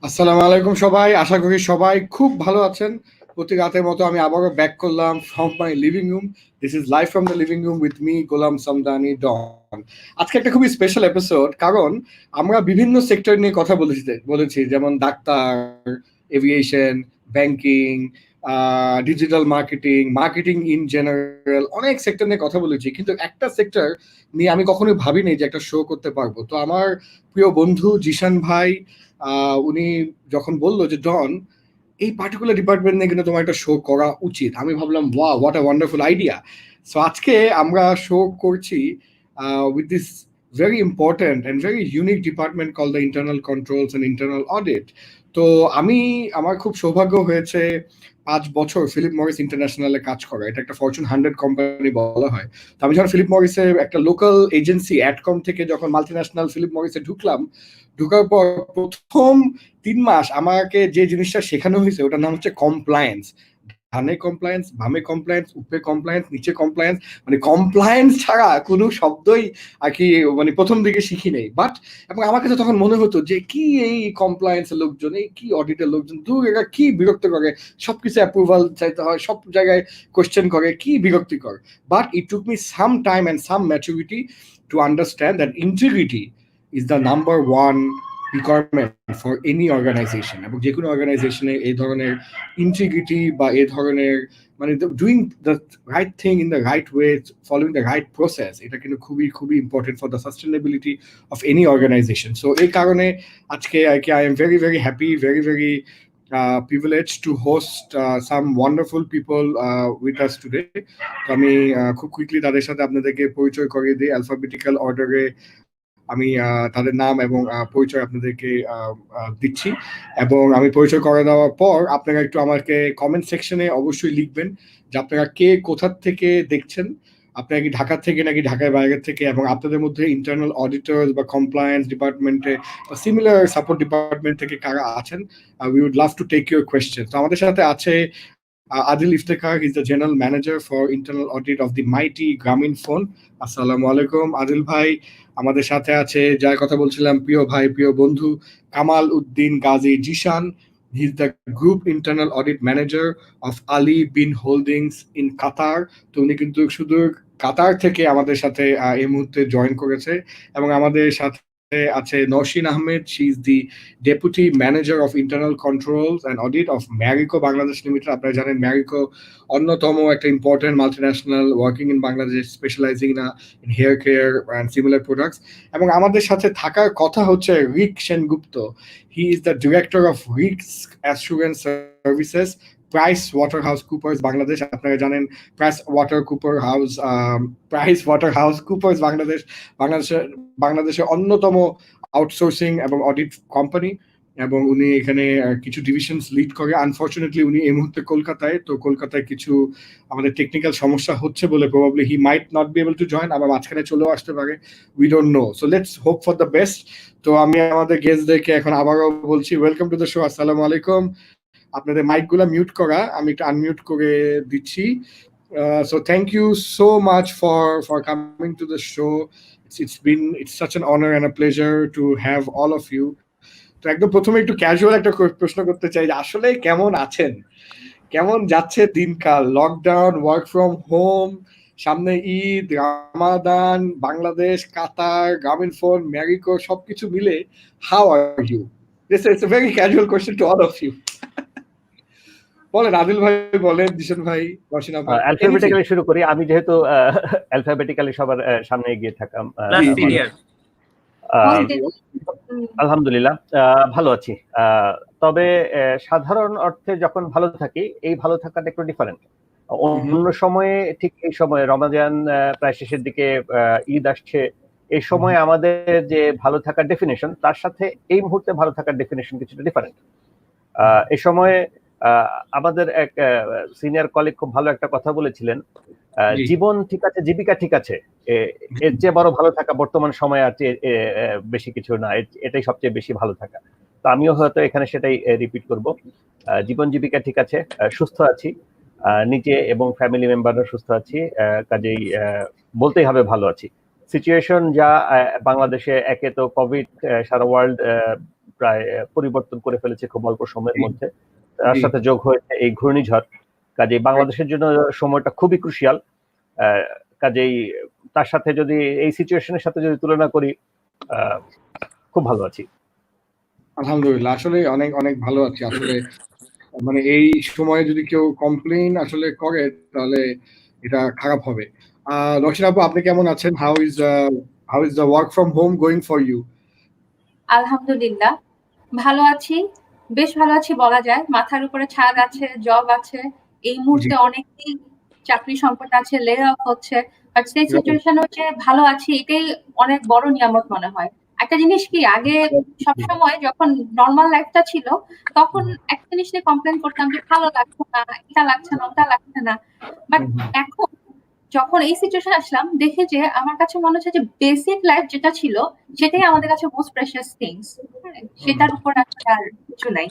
আসসালামু আলাইকুম সবাই, আশা করি সবাই খুব ভালো আছেন। প্রতি রাতের মতো আমি আবারও ব্যাক করলাম from my living room. This is live from the living room with me Golam Samdani Don. আজকে একটা খুবই স্পেশাল এপিসোড, কারণ আমরা বিভিন্ন সেক্টর নিয়ে কথা বলেছি, যেমন doctor, aviation, banking, digital marketing in general, অনেক সেক্টর নিয়ে কথা বলেছি, কিন্তু একটা সেক্টর নিয়ে আমি কখনোই ভাবিনি যে একটা শো করতে পারবো। তো আমার প্রিয় বন্ধু জিশান ভাই উনি যখন বললো যে ডন, এই পার্টিকুলার ডিপার্টমেন্ট নিয়ে কিন্তু তোমার একটা শো করা উচিত, আমি ভাবলাম wow, what a wonderful idea. So আজকে আমরা শো করছি with this very important and very unique department called the internal controls and internal audit. তো আমার খুব সৌভাগ্য হয়েছে 5 বছর ফিলিপ মরিস ইন্টারন্যাশনালে কাজ করা। এটা একটা ফরচুন 100 কোম্পানি বলা হয়। তো আমি যখন ফিলিপ মরিসের একটা লোকাল এজেন্সি অ্যাডকম থেকে যখন মাল্টিন্যাশনাল ফিলিপ মরিসে ঢুকার পর প্রথম 3 মাস আমাকে যে জিনিসটা শেখানো হয়েছে ওটার নাম হচ্ছে কমপ্লায়েন্স। ডানে কমপ্লায়েন্স, বামে কমপ্লায়েন্স, উপরে কমপ্লায়েন্স, নিচে কমপ্লায়েন্স, মানে কমপ্লায়েন্স ছাড়া কোনো শব্দই আর কি মানে প্রথম দিকে শিখি নেই। বাট এবং আমার কাছে তখন মনে হতো যে কি এই কমপ্লায়েন্সের লোকজন, এই কি অডিটের লোকজন, দূর এরা কি বিরক্ত করে, সবকিছু অ্যাপ্রুভাল চাইতে হয়, সব জায়গায় কোয়েশ্চেন করে, কি বিরক্তিকর। But it took me some time and some maturity to understand that integrity is the number one requirement for any organisation. এবং যে কোনো অর্গানাইজেশনে এই ধরনের ইন্টিগ্রিটি বা এই ধরনের মানে doing the right thing in the right way, following the right process, এটা কিন্তু খুবই খুবই important for the sustainability of any organisation. So এই কারণে আজকে আর কি I am very very happy, very very privileged to host some wonderful people with us today. তো আমি খুব কুইকলি তাদের সাথে আপনাদেরকে পরিচয় করিয়ে দিই অ্যালফাবেটিক্যাল অর্ডারে। আমি তাদের নাম এবং পরিচয় আপনাদেরকে দিচ্ছি, এবং আমি পরিচয় করে দেওয়ার পর আপনারা একটু আমাকে কমেন্ট সেকশনে অবশ্যই লিখবেন যে আপনারা কে কোথা থেকে দেখছেন, আপনারা কি ঢাকা থেকে নাকি ঢাকার বাইরে থেকে, এবং আপনাদের মধ্যে ইন্টারনাল অডিটর্স বা কমপ্লায়েন্স ডিপার্টমেন্টে বা সিমিলার সাপোর্ট ডিপার্টমেন্ট থেকে কারা আছেন। We would love to take your question. তো আমাদের সাথে আছে Adil Iftekhar. He's the General Manager for Internal Audit of the mighty Grameenphone. Assalamu alaikum, Adil bhai. আমাদের সাথে আছে যার কথা বলছিলাম, প্রিয় ভাই, প্রিয় বন্ধু Kamal, Uddin, Gazi, Zeeshan. He's the Group Internal Audit Manager of Ali Bin Holdings in Qatar. তো উনি কিন্তু শুধু কাতার থেকে আমাদের সাথে এই মুহূর্তে জয়েন করেছে। এবং আমাদের সাথে আছে Nausheen Ahmed. She is the Deputy Manager of Internal Controls and Audit of Marico Bangladesh Limited. আপনারা জানেন Marico অন্যতম একটা important multinational working in Bangladesh, specialising in hair care and similar products. এবং আমাদের সাথে থাকার কথা হচ্ছে Rick Sengupta. He is the director of risk assurance services, PricewaterhouseCoopers Bangladesh. আপনারা জানেন PricewaterhouseCoopers বাংলাদেশের অন্যতম আউটসোর্সিং এবং অডিট কোম্পানি, এবং উনি এখানে কিছু ডিভিশনস লিড করে। আনফরচুনেটলি উনি এই মুহূর্তে কলকাতায়, তো কলকাতায় কিছু আমাদের টেকনিক্যাল সমস্যা হচ্ছে বলে probably he might not be able to join, আবার মাঝখানে চলেও আসতে পারে, we don't know. So let's hope for the best. তো আমি আমাদের গেস্টদেরকে এখন আবারও বলছি ওয়েলকাম টু দ্য শো। আসসালামু আলাইকুম। আপনাদের মাইকগুলো মিউট করা, আমি একটু আনমিউট করে দিচ্ছি। So thank you so much for coming to the show. It's such an honor and a pleasure to have all of you. তো একদম প্রথমে একটু ক্যাজুয়াল একটা প্রশ্ন করতে চাই যে আসলে কেমন আছেন, কেমন যাচ্ছে দিনকাল? লকডাউন, ওয়ার্ক ফ্রম হোম, সামনে ঈদ, রামাদান, বাংলাদেশ, কাতার, গ্রামীণফোন, ম্যারিকো, সবকিছু মিলে how are you? It's a very casual question to all of you. বলেন, আদিল ভাই বলেন, জিশান ভাই, নওশীন আপা। অ্যালফাবেটিক্যালি শুরু করি। আমি যেহেতু অ্যালফাবেটিক্যালি সবার সামনে এগিয়ে থাকাম। আলহামদুলিল্লাহ ভালো আছি। তবে সাধারণ অর্থে যখন ভালো থাকি, এই ভালো থাকাটা একটু ডিফারেন্ট। অন্য সময়ে, ঠিক এই সময়ে রমাজান প্রায় শেষের দিকে, ঈদ আসছে, এই সময় আমাদের যে ভালো থাকার ডেফিনেশন, তার সাথে এই মুহূর্তে ভালো থাকার ডেফিনেশন কিছুটা ডিফারেন্ট। এই সময়ে আমাদের এক সিনিয়র কলিগ খুব ভালো একটা কথা বলেছিলেন, জীবন ঠিক আছে, জীবিকা ঠিক আছে, এর চেয়ে বড় ভালো থাকা বর্তমান সময়ে আর বেশি কিছু না, এটাই সবচেয়ে বেশি ভালো থাকা। তো আমিও হয়তো এখানে সেটাই রিপিট করব। জীবন জীবিকা ঠিক আছে, সুস্থ আছি, নিজে এবং ফ্যামিলি মেম্বাররা সুস্থ আছি, কাজেই বলতেই হবে ভালো আছি। সিচুয়েশন যা বাংলাদেশে, একে তো কোভিড সারা ওয়ার্ল্ড প্রায় পরিবর্তন করে ফেলেছে খুব অল্প সময়ের মধ্যে, তার সাথে যোগ হয়েছে এই ঘূর্ণিঝড়, কাজেই বাংলাদেশের জন্য সময়টা খুবই ক্রুশিয়াল। কাজেই তার সাথে যদি এই সিচুয়েশনের সাথে যদি তুলনা করি, খুব ভালো আছি। আলহামদুলিল্লাহ, আসলে অনেক অনেক ভালো আছি। আসলে মানে এই সময়ে যদি কেউ কমপ্লেইন আসলে করে তাহলে এটা খারাপ হবে। নওশীন আপু, আপনি কেমন আছেন? How is the work from home going for you? আলহামদুলিল্লাহ ভালো আছি, বেশ ভালো আছি বলা যায়। মাথার উপরে ছাদ আছে, জব আছে, এই মুহূর্তে অনেকেই চাকরি সংকট আছে, লে অফ হচ্ছে, বাট সেই সিচুয়েশন হচ্ছে ভালো আছি, এটাই অনেক বড় নিয়ামত মনে হয়। একটা জিনিস কি, আগে সবসময় যখন নর্মাল লাইফটা ছিল তখন একটা জিনিস নিয়ে কমপ্লেন করতাম যে ভালো লাগছে না, এটা লাগছে না, ওটা লাগছে না, বাট এখন যখন এই সিচুয়েশন আসলাম, দেখে যে আমার কাছে মনে হচ্ছে যে বেসিক লাইফ যেটা ছিল সেটাই আমাদের কাছে মোস্ট প্রেশাস থিংস, সেটার উপর আর কিছু নাই।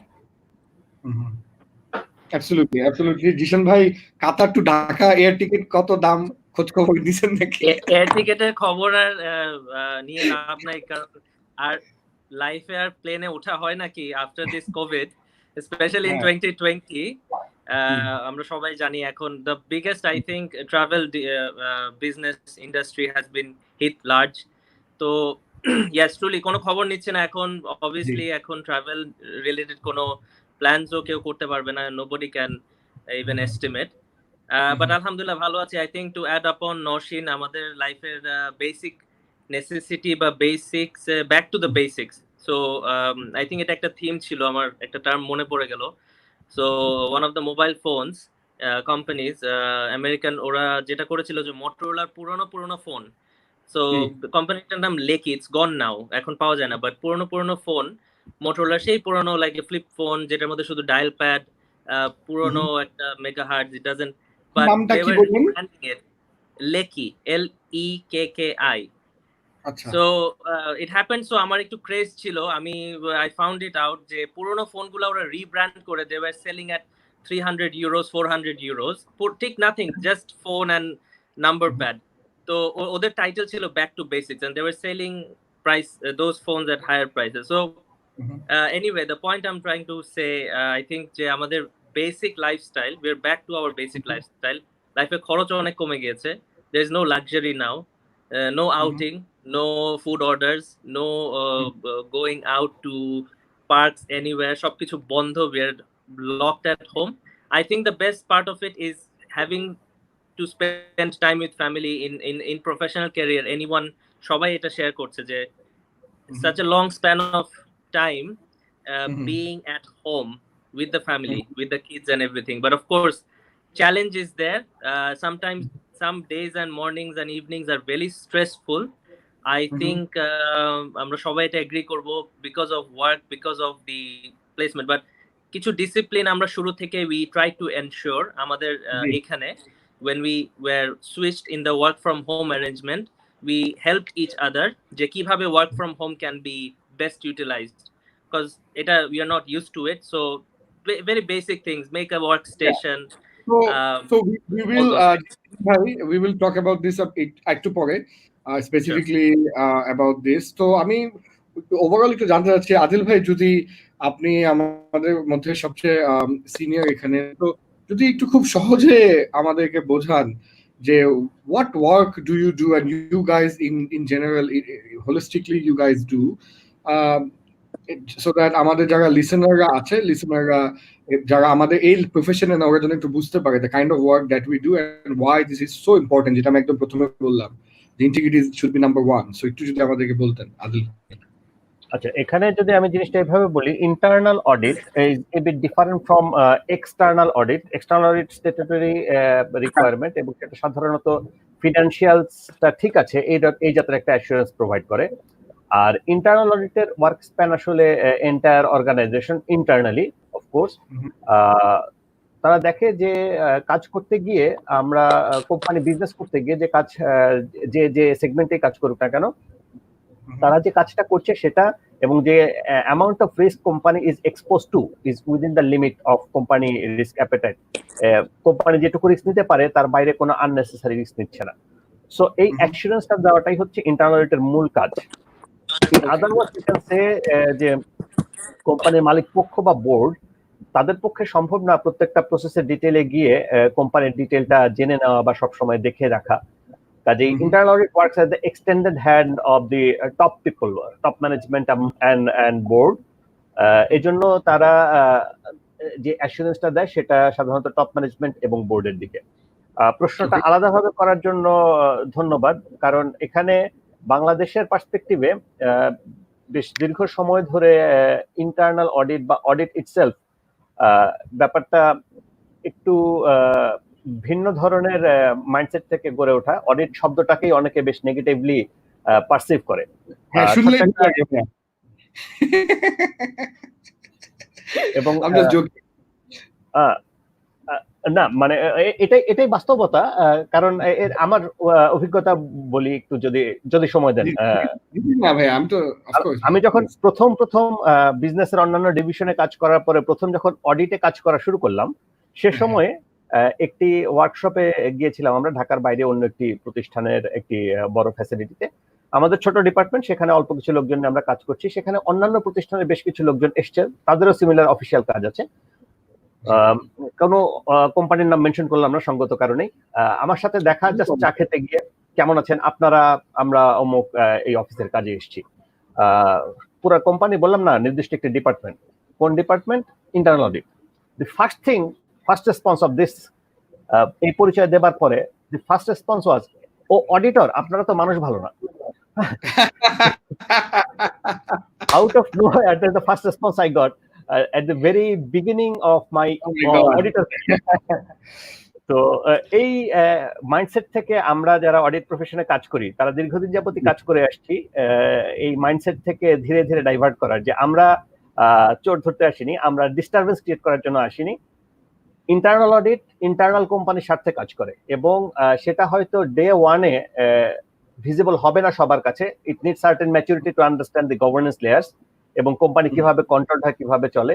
Absolutely, absolutely. জিশান ভাই, Qatar to Dhaka air ticket কত দাম, খোঁজ খবর দিছেন নাকি? এয়ার টিকেটের খবর আর নিয়ে লাভ নাই, কারণ আর লাইফে আর প্লেনে ওঠা হয় নাকি after this covid, specially in 2020। আমরা সবাই জানি এখন the biggest, I think, travel business industry has been hit large. তো ইয়েস, ট্রুলি কোনো খবর নিচ্ছে না এখন। অবভিয়াসলি এখন ট্রাভেল রিলেটেড কোনো প্ল্যানসও কেউ করতে পারবে না, nobody can even estimate. But আলহামদুলিল্লাহ ভালো আছি। আই থিঙ্ক টু অ্যাড আপন নওশীন, আমাদের লাইফের বেসিক নেসেসিটি বা basics, back to the basics. So I think এটা একটা থিম ছিল, আমার একটা টার্ম মনে পড়ে গেল। So one of the mobile phones companies, American, ওরা যেটা করেছিল যে মোটরোলার পুরোনো ফোন, সো কোম্পানিটার নাম লেকি, ইটস গন নাও, এখন পাওয়া যায় না, বাট পুরোনো ফোন মোটরোলার, সেই পুরোনো লাইক ফ্লিপ ফোন যেটার মধ্যে শুধু ডায়াল প্যাড, পুরোনো একটা megahertz, it doesn't, but they were rebranding it Lekki, LEKKI। So it happened, so আমার একটু ক্রেজ ছিল, আই ফাউন্ড ইট আউট যে পুরোনো ফোনগুলো ওরা রিব্র্যান্ড করে, দে ওয়্যার সেলিং এট €300, €400, ঠিক nothing, just phone and number pad. তো ওদের টাইটেল ছিল back to basics, and they were selling price those phones at higher prices. So anyway, the point I'm trying to say, I think যে আমাদের basic lifestyle, we're back to our basic lifestyle. Life-এ খরচ অনেক কমে গিয়েছে, there is no luxury now, no outing, no food orders, no going out to parks anywhere, সবকিছু বন্ধ, we're locked at home. I think the best part of it is having to spend time with family in professional career, anyone, সবাই এটা share করছে যে such a long span of time being at home with the family, with the kids and everything. But of course, challenge is there. Sometimes some days and mornings and evenings are very stressful. I think আমরা সবাই এটা agri করব because of work, because of the placement. But কিছু discipline আমরা শুরু থেকে we try to ensure আমাদের এখানে when we were switched in the work from home arrangement, we helped each other যে কিভাবে work from home can be best utilized, because এটা we are not used to it. So very basic things, make a workstation. So we will talk about this একটু পরে specifically about this. তো আমি overall একটু জানতে চাচ্ছি আদিল ভাই, যদি আপনি আমাদের মধ্যে সবচেয়ে সিনিয়র এখানে, তো যদি একটু খুব সহজে আমাদেরকে বোঝান যে what work do you do and you guys in general holistically you guys do, so that আমাদের যারা লিসেনাররা আছে, লিসেনাররা যারা আমাদের এই প্রফেশনে না ওরা যেন একটু বুঝতে পারে the kind of work that we do and why this is so important, যেটা আমি একদম প্রথমে বললাম the integrity should be number one. So একটু যদি আমাদেরকে বলতেন আদিল। আচ্ছা, এখানে যদি আমি জিনিসটা এইভাবে বলি, internal audit is a bit different from external audit. External audit statutory requirement, এবং সেটা সাধারণত ফিনান্সিয়ালসটা ঠিক আছে এই জাতের একটা অ্যাসুরেন্স প্রোভাইড করে। আর ইন্টারনাল অডিটের ওয়ার্ক স্প্যান আসলে এন্টায়ার অর্গানাইজেশন ইন্টারনালি অফকোর্স। তারা দেখে যে কাজ করতে গিয়ে আমরা কোম্পানি বিজনেস করতে গিয়ে যে কাজ যে সেগমেন্টে কাজ করুক না কেন, তারা যে কাজটা করছে সেটা এবং যে amount of risk company is expose to is within the limit of company risk appetite. Company যেটুকু রিস্ক নিতে পারে তার বাইরে কোনো আননেসেসারি রিস্ক নিচ্ছে না। সো এই অ্যাসুরেন্সটা দেওয়াটাই হচ্ছে ইন্টারনাল অডিটের মূল কাজ। আদারওয়াইজ ইউ ক্যান সে যে কোম্পানির মালিক পক্ষ বা বোর্ড তাদের পক্ষে সম্ভব না প্রত্যেকটা প্রসেসের ডিটেইলে গিয়ে কোম্পানির ডিটেইলটা জেনে নেওয়া বা সবসময় দেখে রাখা। কাজে internal audit works as the extended hand of the top people, top management and board. এজন্য তারা যে অ্যাসুরেন্সটা দেয় সেটা সাধারণত টপ ম্যানেজমেন্ট এবং বোর্ডের দিকে। প্রশ্নটা আলাদাভাবে করার জন্য ধন্যবাদ, কারণ এখানে বাংলাদেশের পার্সপেক্টিভে বেশ দীর্ঘ সময় ধরে ইন্টারনাল অডিট বা অডিট ইটসেলফ ব্যাপারটা একটু ভিন্ন ধরনের মাইন্ডসেট থেকে গড়ে ওঠা। অডিট শব্দটাকেই অনেকে বেশ নেগেটিভলি পারসিভ করে। এবং না মানে এটাই বাস্তবতা, কারণ আমার অভিজ্ঞতা বলি একটু, যদি সময় দেন। আমি যখন প্রথম বিজনেসের অন্যান্য ডিভিশনে কাজ করার পরে প্রথম যখন অডিটে কাজ করা শুরু করলাম, সে সময়ে একটি ওয়ার্কশপে গিয়েছিলাম আমরা ঢাকার বাইরে অন্য একটি প্রতিষ্ঠানের একটি বড় ফ্যাসিলিটিতে। আমাদের ছোট ডিপার্টমেন্ট, সেখানে অল্প কিছু লোকজন নিয়ে আমরা কাজ করছি। সেখানে অন্যান্য প্রতিষ্ঠানের বেশ কিছু লোকজন এসছে, তাদেরও সিমিলার অফিসিয়াল কাজ আছে। কোনো কোম্পানির নাম মেনশন করলাম না সঙ্গত কারণেই। আমার সাথে দেখা জাস্ট চা খেতে গিয়ে, কেমন আছেন আপনারা, আমরা অমুক এই অফিসের কাজে এসেছি। পুরো কোম্পানি বললাম না, নির্দিষ্ট একটি ডিপার্টমেন্ট। কোন department? Internal audit. The first response of this, এই পরিচয় দেবার পরে দি ফার্স্ট রেসপন্স ওয়াজ, ও অডিটর, আপনারা তো মানুষ ভালো না। Out of nowhere, that's the first response I got at the very beginning of my auditor. তো এই মাইন্ডসেট থেকে আমরা যারা অডিট প্রফেশনে কাজ করি তারা দীর্ঘদিন যাবতই কাজ করে আসছি এই মাইন্ডসেট থেকে ধীরে ধীরে ডাইভার্ট করার, যে আমরা চোর ধরতে আসিনি, আমরা ডিস্টারবেন্স ক্রিয়েট করার জন্য আসিনি। ইন্টারনাল অডিট ইন্টারনাল কোম্পানির স্বার্থে কাজ করে, এবং সেটা হয়তো ডে ওয়ানে ভিজিবল হবে না সবার কাছে। ইট need certain maturity to understand the governance layers, এবং কোম্পানি কিভাবে কন্ট্রোল হয়, কিভাবে চলে।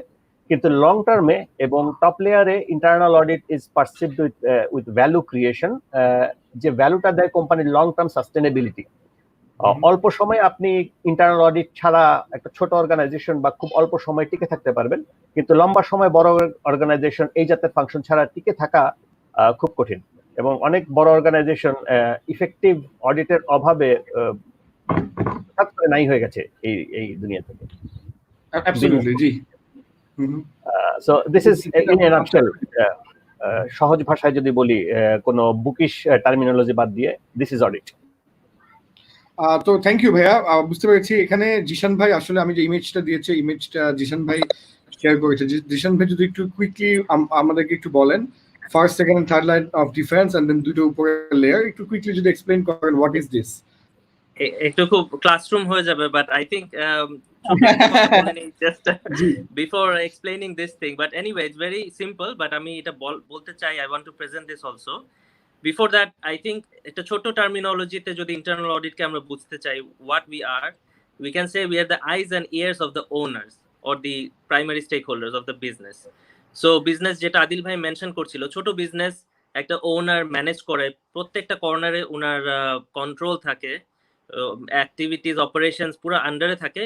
কিন্তু লং টার্মে এবং টপ লেয়ারে internal audit is perceived with value creation, যে ভ্যালুটা দেয় কোম্পানির লং টার্ম সাস্টেনেবিলিটি। অল্প সময় আপনি ইন্টারনাল অডিট ছাড়া একটা ছোট অর্গানাইজেশন বা খুব অল্প সময় টিকে থাকতে পারবেন, কিন্তু লম্বা সময় বড় অর্গানাইজেশন এই জাতের ফাংশন ছাড়া টিকে থাকা খুব কঠিন। এবং অনেক বড় অর্গানাইজেশন ইফেক্টিভ অডিটের অভাবে নাই হয়ে গেছে এই দুনিয়া থেকে। Absolutely, G. So this is in a nutshell, সহজ ভাষায় যদি বলি, কোনো বুকিশ টার্মিনোলজি বাদ দিয়ে, this is audit. তো থ্যাংক ইউ ভাইয়া, বুঝতে পেরেছি। এখানে জিশান ভাই, আসলে আমি যে ইমেজটা দিয়েছি, ইমেজটা জিশান ভাই শেয়ার করেছে। জিশান ভাই যদি একটু কুইকলি আমাদেরকে একটু বলেন, first, second and third line of defence and then দুটো উপরে লেয়ার, একটু কুইকলি যদি এক্সপ্লেইন করেন হোয়াট ইজ দিস। একটু খুব ক্লাসরুম হয়ে যাবে, but I think just before explaining this thing, but anyway it's very simple, but আমি এটা বলতে চাই, I want to present this also. Before that, I think একটা ছোট টার্মিনোলজিতে যদি ইন্টারনাল অডিটকে আমরা বুঝতে চাই, what we are, we can say we are the eyes and ears of the owners or the primary stakeholders of the business. So business যেটা আদিল ভাই mention করছিল, ছোট বিজনেস একটা ওনার ম্যানেজ করে, প্রত্যেকটা কর্নারে ওনার কন্ট্রোল থাকে, activities, operations পুরো আন্ডারে থাকে,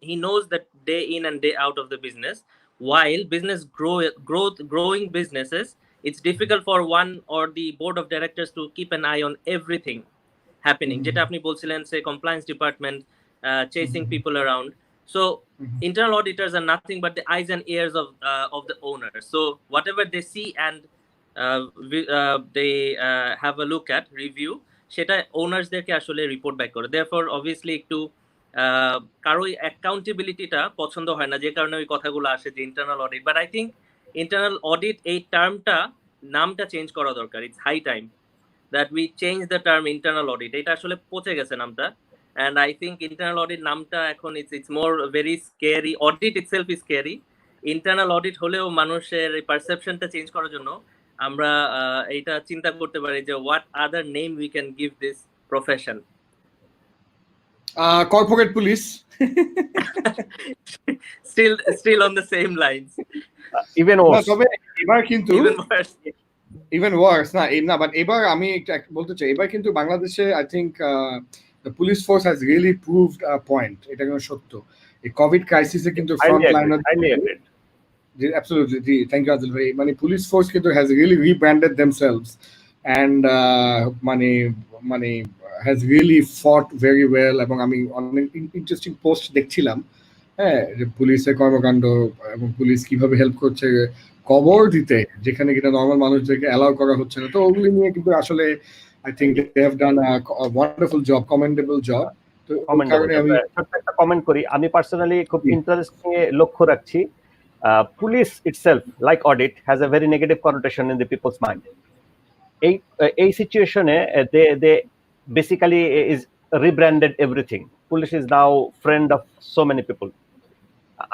he knows that day in and day out of the business. While business growing businesses, it's difficult for one or the board of directors to keep an eye on everything happening. যেটা আপনি বলছিলেন, say compliance department chasing people around. So internal auditors are nothing but the eyes and ears of the owner. So whatever they see and they have a look at, review, সেটা ওনার্সদেরকে আসলে report back করে। Therefore obviously একটু কারোই অ্যাকাউন্টেবিলিটিটা পছন্দ হয় না, যে কারণে ওই কথাগুলো আসে যে internal audit. But I think internal audit এই টার্মটা, নামটা চেঞ্জ করা দরকার। It's high time that we change the term internal audit. এটা আসলে পচে গেছে নামটা, and I think internal audit নামটা এখন it's more very scary. Audit itself is scary. Internal audit হলেও মানুষের পারসেপশনটা চেঞ্জ করার জন্য আমরা এইটা চিন্তা করতে পারি যে what other name we can give this profession. Corporate police. still on the same lines. Even worse. তবে এবার কিন্তু Even worse worse. না, বাট এবার আমি বলতে চাই, এবার কিন্তু বাংলাদেশে I think the police force has really proved a point. এটা কিন্তু সত্য। এই কোভিড ক্রাইসিসে কিন্তু front liner, absolutely, thank you Adil bhai, মানে police force কিন্তু has really rebranded themselves and মানে has really fought very well. এবং আমি অনেক ইন্টারেস্টিং পোস্ট দেখছিলাম, হ্যাঁ, যে পুলিশের কর্মকাণ্ড এবং পুলিশ কিভাবে হেল্প করছে কবর দিতে, যেখানে কিনা নর্মাল মানুষদেরকে অ্যালাউ করা হচ্ছে না। তো ওগুলি নিয়ে কিন্তু আসলে I think they have done a wonderful job, commendable job. তো কারণে আমি একটা কমেন্ট করি, আমি পার্সোনালি খুব ইন্টারেস্ট নিয়ে লক্ষ্য রাখছি, police itself like audit has a very negative connotation in the people's mind. এই সিচুয়েশনে they basically is rebranded everything. Police is now friend of so many people.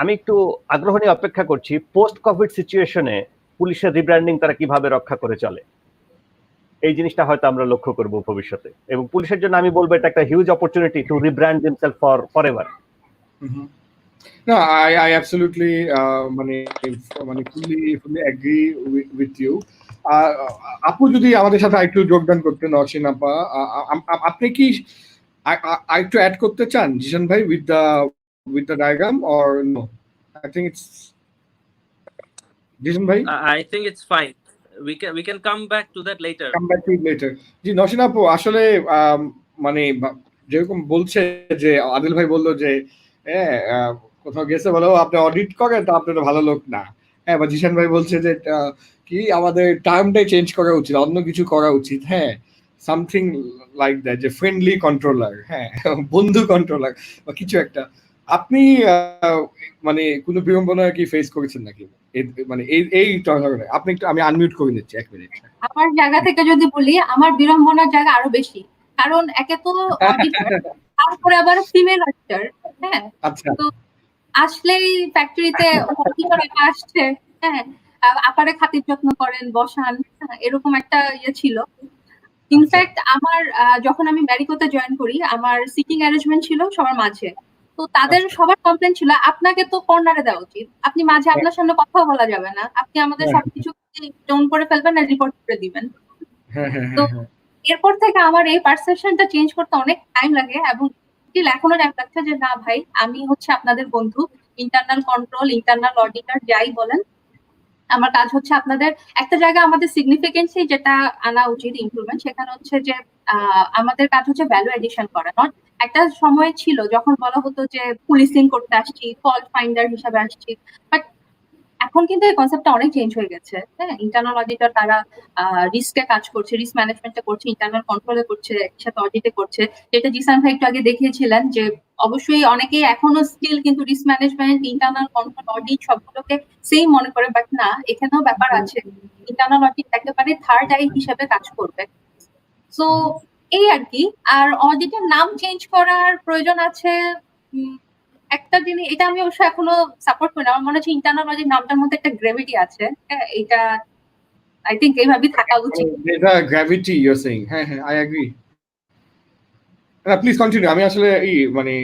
আমি একটু আগ্রহ নিয়ে অপেক্ষা করছি পোস্ট কোভিড সিচুয়েশনে পুলিশের রিব্র্যান্ডিং তারা কিভাবে রক্ষা করে চলে। এই জিনিসটা হয়তো আমরা লক্ষ্য করব ভবিষ্যতে, এবং পুলিশের জন্য আমি বলবো এটা একটা huge opportunity to rebrand themselves forever. No, I absolutely মানে fully agree with you. আপু যদি আমাদের সাথে একটু যোগদান করতেন, নওশীন আপা, আপনি কি একটু অ্যাড করতে চান জিশান ভাই with the diagram or no? I think it's Zeeshan ভাই, I think it's fine. We can come back to that later. জি নওশীন আপু, আসলে মানে যেরকম বলছে যে আদিল ভাই বললো যে কোথাও গেছে বলো আপনি অডিট করেন, তো আপনি তো ভালো লোক না। হ্যাঁ, বা জিশান ভাই বলছে যে কি আমাদের টার্মটাই চেঞ্জ করা উচিত, অন্য কিছু করা উচিত। হ্যাঁ, সামথিং লাইক দ্যাট, যে ফ্রেন্ডলি কন্ট্রোলার, হ্যাঁ, বন্ধু কন্ট্রোলার বা কিছু একটা। আপনি মানে কোনো বিড়ম্বনা কি ফেস করেছেন নাকি মানে এই ধরনের? আপনি একটু, আমি আনমিউট করে নিচ্ছি 1 মিনিট। আমার জায়গা থেকে যদি বলি, আমার বিড়ম্বনার জায়গা আরো বেশি, কারণ একে তো অডিটর, তারপরে আবার ফিমেল অডিটর। হ্যাঁ, তো আসলেই ফ্যাক্টরিতে অডিটর একা আসছে, হ্যাঁ, আপারে খাতির যত্ন করেন, বসান, এরকম একটা ইয়ে ছিল। ইনফ্যাক্ট আমার যখন আমি ম্যারিকোতে জয়েন করি, আমার সিটিং অ্যারেঞ্জমেন্ট ছিল সবার মাঝে। তো তাদের সবার কমপ্লেন ছিল আপনাকে তো কর্নারে দেওয়া উচিত, আপনি মাঝে আপনার সামনে কথা বলা যাবে না, আপনি আমাদের সবকিছু ডাউন করে ফেলবেন আর রিপোর্ট করে দিবেন। তো এরপর থেকে আমার এই পারসেপশনটা চেঞ্জ করতে অনেক টাইম লাগে, এবং এখনো টাইম লাগছে যে না ভাই, আমি হচ্ছে আপনাদের বন্ধু, ইন্টারনাল কন্ট্রোল, ইন্টারনাল অডিটর যাই বলেন, আমার কাজ হচ্ছে আপনাদের একটা জায়গা, আমাদের সিগনিফিকেন্সি যেটা আনা উচিত ইমপ্রুভমেন্ট, সেখানে হচ্ছে যে আমাদের কাজ হচ্ছে ভ্যালু এডিশন করা। নট একটা সময় ছিল যখন বলা হতো যে পুলিশিং করতে আসছি, ফল্ট ফাইন্ডার হিসাবে আসছি, বাট এখন কিন্তু এই কনসেপ্টটা অনেক চেঞ্জ হয়ে গেছে। হ্যাঁ, ইন্টারনাল অডিটর তারা রিস্কে কাজ করছে, রিস্ক ম্যানেজমেন্টে করছে, ইন্টারনাল কন্ট্রোলে করছে, একসাথে অডিটে করছে। যেটা জিসান ভাই একটু আগে দেখিয়েছিলেন যে অবশ্যই অনেকেই এখনো স্টিল কিন্তু risk management, internal control, audit সবগুলোকে সেম মনে করে, বাট না, এখানেও ব্যাপার আছে। ইন্টারনাল অডিট একেবারে থার্ড আই হিসেবে কাজ করবে। সো এই আর কি। আর অডিটের নাম চেঞ্জ করার প্রয়োজন আছে একটা জিনিস, এটা আমি অবশ্য এখনো সাপোর্ট করি না। আমার মনে হচ্ছে ইন্টারনাল অডিট নামটার মধ্যে একটা গ্র্যাভিটি আছে। হ্যাঁ, এটা আই থিংক এইভাবেই থাকা উচিত। এটা গ্র্যাভিটি ইউ আর সেইং। হ্যাঁ হ্যাঁ, আই এগ্রি। Please continue. আমি আসলে মানে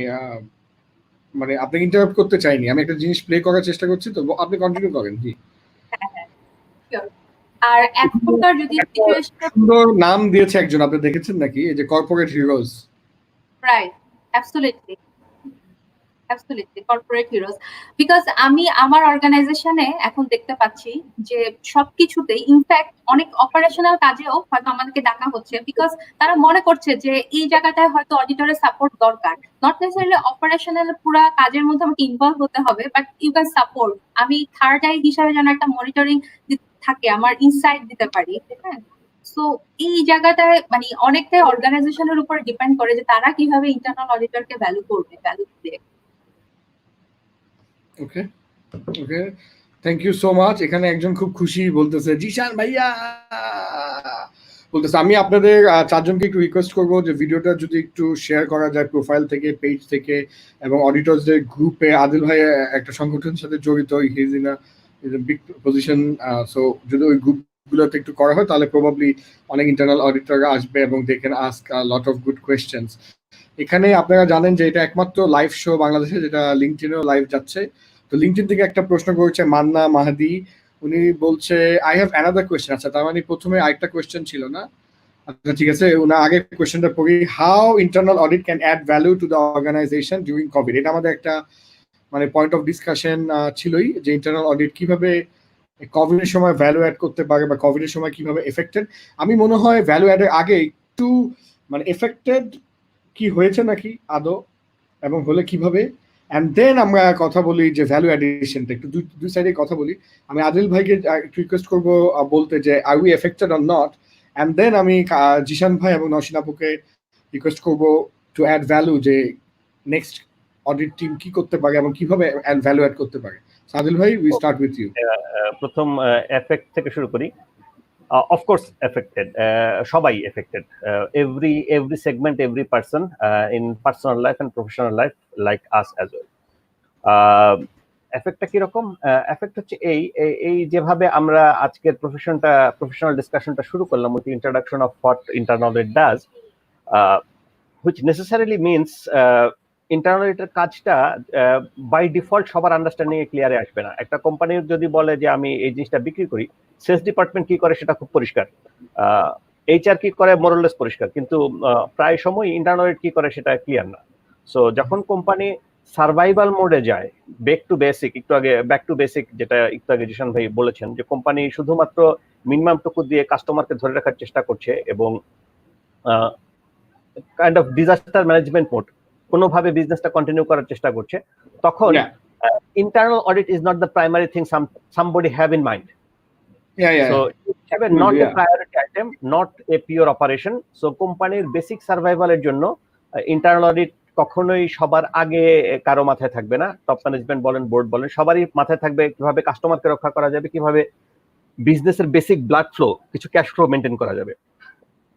আপনাকে ইন্টারাপ্ট করতে চাইনি, আমি একটা জিনিস প্লে করার চেষ্টা করছি, তো আপনি কন্টিনিউ করেন। জি, আর এখনকার যদি সিচুয়েশন, সুন্দর নাম দিয়েছে একজন, আপনি দেখেছেন নাকি, এই যে corporate heroes. Right, absolutely corporate heroes. Because আমি আমার অর্গানাইজেশনে এখন দেখতে পাচ্ছি যে সবকিছুতে, ইনফ্যাক্ট অনেক অপারেশনাল কাজেও হয়তো আমাদেরকে ডাকা হচ্ছে, বিকজ তারা মনে করছে যে এই জায়গাটায় হয়তো অডিটরের সাপোর্ট দরকার। নট নেসেসারিলি অপারেশনাল পুরা কাজের মধ্যে আমাকে ইনভলভ হতে হবে, বাট ইউ ক্যান সাপোর্ট। আমি থার্ড আই হিসাবে যেন একটা মনিটরিং থাকে, আমার ইনসাইট দিতে পারি। হ্যাঁ, সো এই জায়গাটায় মানে অনেকটাই অর্গানাইজেশনের উপর ডিপেন্ড করে যে তারা কিভাবে ইন্টারনাল অডিটরকে ভ্যালু করবে, ভ্যালু দিবে। ওকে ওকে, থ্যাংক ইউ সো মাচ। এখানে একজন খুব খুশি বলতেছে, জিশান ভাইয়া বলতেছে। আমি আপনাদের চারজনকে একটু রিকোয়েস্ট করবো যে ভিডিওটা যদি একটু শেয়ার করা যায় প্রোফাইল থেকে, পেজ থেকে, এবং অডিটরসদের গ্রুপে। আদিল ভাই একটা সংগঠনের সাথে জড়িত, his in a big position, so যদি ওই গ্রুপগুলোতে একটু করা হয় তাহলে প্রবাবলি অনেক ইন্টারনাল অডিটররা আসবে এবং they can ask a lot of good questions. এখানে আপনারা জানেন যে এটা একমাত্র লাইভ শো বাংলাদেশে যেটা লিঙ্কডইনেও লাইভ যাচ্ছে। তো লিঙ্কডইন থেকে একটা প্রশ্ন করেছে মান্না মাহাদি, উনি বলছে আই হ্যাভ অ্যানাদার কোয়েশ্চেন। আচ্ছা, তার মানে প্রথমে আরেকটা কোয়েশ্চেন ছিল না? আচ্ছা ঠিক আছে, ওনা আগে কোয়েশ্চেনটা পড়ি। How internal audit can add value to the organisation during covid. এটা আমাদের একটা মানে পয়েন্ট অফ ডিসকাশন ছিলই, যে ইন্টারনাল অডিট কিভাবে কোভিডের সময় ভ্যালু অ্যাড করতে পারে বা কোভিডের সময় কিভাবে এফেক্টেড। আমি মনে হয় ভ্যালু অ্যাডের আগে একটু মানে এফেক্টেড কি হয়েছে নাকি আদৌ, এবং হলে কিভাবে, অ্যান্ড দেন আমরা কথা বলি যে ভ্যালু অ্যাডিশনটা। একটু দুই সাইডে কথা বলি। আমি আদিল ভাইকে একটু রিকোয়েস্ট করবো বলতে যে আর we affected or not, and then আমি জিশান ভাই এবং নওশীন আপুকে রিকোয়েস্ট করবো টু অ্যাড ভ্যালু, যে নেক্সট অডিট টিম কি করতে পারে এবং কিভাবে ভ্যালু অ্যাড করতে পারে। আদিল ভাই, উই স্টার্ট উইথ ইউ। প্রথম এফেক্ট থেকে শুরু করি। Of course affected, সবাই affected, every segment, every person in personal life and professional life, like us as well. এফেক্টটা কিরকম? এফেক্ট হচ্ছে এই যেভাবে আমরা আজকের প্রফেশনাল ডিসকাশনটা শুরু করলাম with introduction of what internal audit does, which necessarily means internal অডিটের কাজটা বাই ডিফল্ট সবার আন্ডারস্ট্যান্ডিং এ ক্লিয়ারে আসবে না। একটা কোম্পানির যদি বলে যে আমি এই জিনিসটা বিক্রি করি, সেলস ডিপার্টমেন্ট কি করে সেটা খুব পরিষ্কার, এইচআর কি করে মোরলেস পরিষ্কার, কিন্তু প্রায় সময় ইন্টারনাল অডিট কি করে সেটা ক্লিয়ার না। সো যখন কোম্পানি সার্ভাইভাল মোডে যায়, ব্যাক টু বেসিক, যেটা একটু আগে জিশান ভাই বলেছেন, যে কোম্পানি শুধুমাত্র মিনিমাম টুকু দিয়ে কাস্টমারকে ধরে রাখার চেষ্টা করছে এবং kind of disaster management mode, কোনোভাবে বিজনেসটা কন্টিনিউ করার চেষ্টা করছে, তখন internal audit is not the primary thing somebody have in mind. So not a priority item, not a pure operation. So কোম্পানির বেসিক সার্ভাইভালের জন্য ইন্টারনাল অডিট কখনোই সবার আগে কারো মাথায় থাকবে না। টপ ম্যানেজমেন্ট বলেন, বোর্ড বলেন, সবারই মাথায় থাকবে কিভাবে কাস্টমারকে রক্ষা করা যাবে, কিভাবে বিজনেসের বেসিক ব্লাড ফ্লো, কিছু ক্যাশ ফ্লো মেনটেন করা যাবে।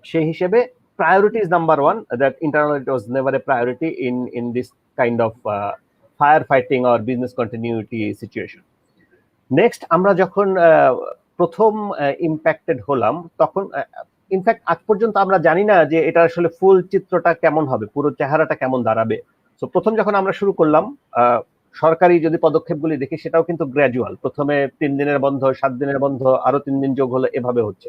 সেই হিসেবে priority is number one, that internal audit was never a priority in this kind of firefighting or business continuity situation. Next, আমরা যখন প্রথম ইম্প্যাক্টেড হলাম, তখন ইনফ্যাক্ট আজ পর্যন্ত আমরা জানি না যে এটা আসলে ফুল চিত্রটা কেমন হবে, পুরো চেহারাটা কেমন দাঁড়াবে। সো প্রথম যখন আমরা শুরু করলাম, সরকারি যদি পদক্ষেপগুলি দেখি সেটাও কিন্তু গ্র্যাজুয়াল। প্রথমে 3 দিনের বন্ধ, 7 দিনের বন্ধ, আরো 3 দিন যোগ হলো, এভাবে হচ্ছে।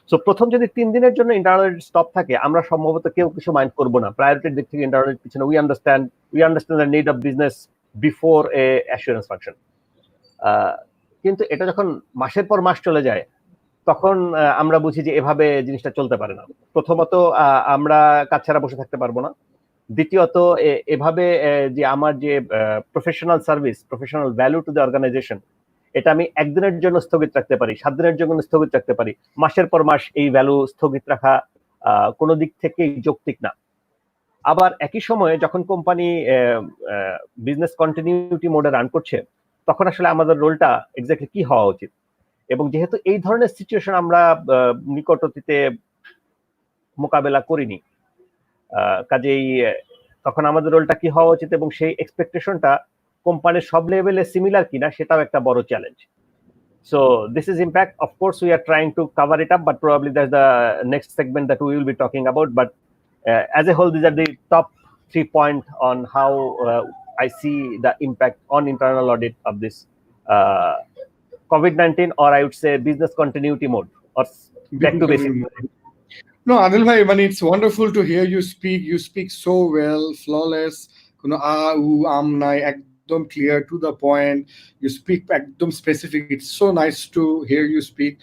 সো প্রথম যদি 3 দিনের জন্য ইন্টারনাল অডিট স্টপ থাকে, আমরা সম্ভবত কেউ কিছু মাইন্ড করবো না। প্রায়োরিটির দিক থেকে ইন্টারনাল অডিট পিছনে we understand the need of business before a assurance function. কিন্তু এটা যখন মাসের পর মাস চলে যায়, তখন আমরা বুঝি যে এভাবে জিনিসটা চলতে পারে না। প্রথমত আমরা কাজ ছাড়া বসে থাকতে পারবো না। দ্বিতীয়ত এভাবে যে আমার যে professional service, professional value to the organisation, এটা আমি একদিনের জন্য স্থগিত রাখতে পারি, 7 দিনের জন্য স্থগিত রাখতে পারি, মাসের পর মাস এই ভ্যালু স্থগিত রাখা কোনো দিক থেকেই যৌক্তিক না। আবার একই সময়ে যখন কোম্পানি বিজনেস কন্টিনিউটি মোডে রান করছে, তখন আসলে আমাদের রোলটা এক্স্যাক্টলি কি হওয়া উচিত। এবং যেহেতু এই ধরনের সিচুয়েশন আমরা নিকট অতীতে মোকাবেলা করিনি, কাজেই তখন আমাদের রোলটা কি হওয়া উচিত এবং সেই এক্সপেকটেশনটা কোম্পানির সব লেভেলে সিমিলার কিনা সেটাও একটা বড় challenge. So this is impact. Of course, we are trying to cover it up, but probably that's the next segment that we will be talking about. But as a whole, these are the top 3 points on how I see the impact on internal audit of this COVID-19, or I would say business continuity mode, or back to basics. No, Adil bhai, man, it's wonderful to hear you speak. You speak so well, flawless. Kuno nai, ekdom clear, to the point. You speak ekdom specific. It's so nice to hear you speak.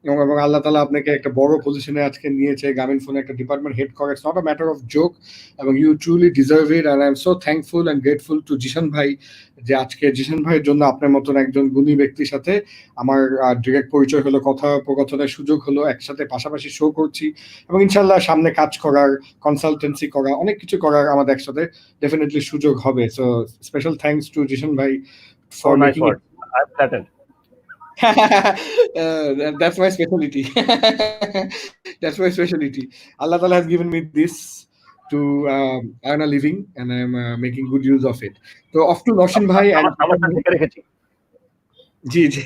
এবং আল্লাহ তাআলা আপনাকে একটা বড় পজিশনে আজকে নিয়েছে, গ্রামীণফোনে একটা ডিপার্টমেন্ট হেড করে। It's not a matter of joke, এবং you truly deserve it, and I am so thankful and grateful to Zeeshan ভাই, যে আজকে জিশান ভাইয়ের জন্য আপনার মতন একজন গুণী ব্যক্তির সাথে আমার ডিরেক্ট পরিচয় হলো, কথোপকথনের সুযোগ হলো, একসাথে পাশাপাশি শো করছি, এবং ইনশাল্লাহ সামনে কাজ করার, কনসালটেন্সি করা, অনেক কিছু করার আমাদের একসাথে ডেফিনেটলি সুযোগ হবে। So special thanks to Zeeshan ভাই for making it. That's my specialty. That's my specialty. Allah Ta'ala has given me this to earn a living, and I'm making good use of it. So off to Nausheen bhai and জি জি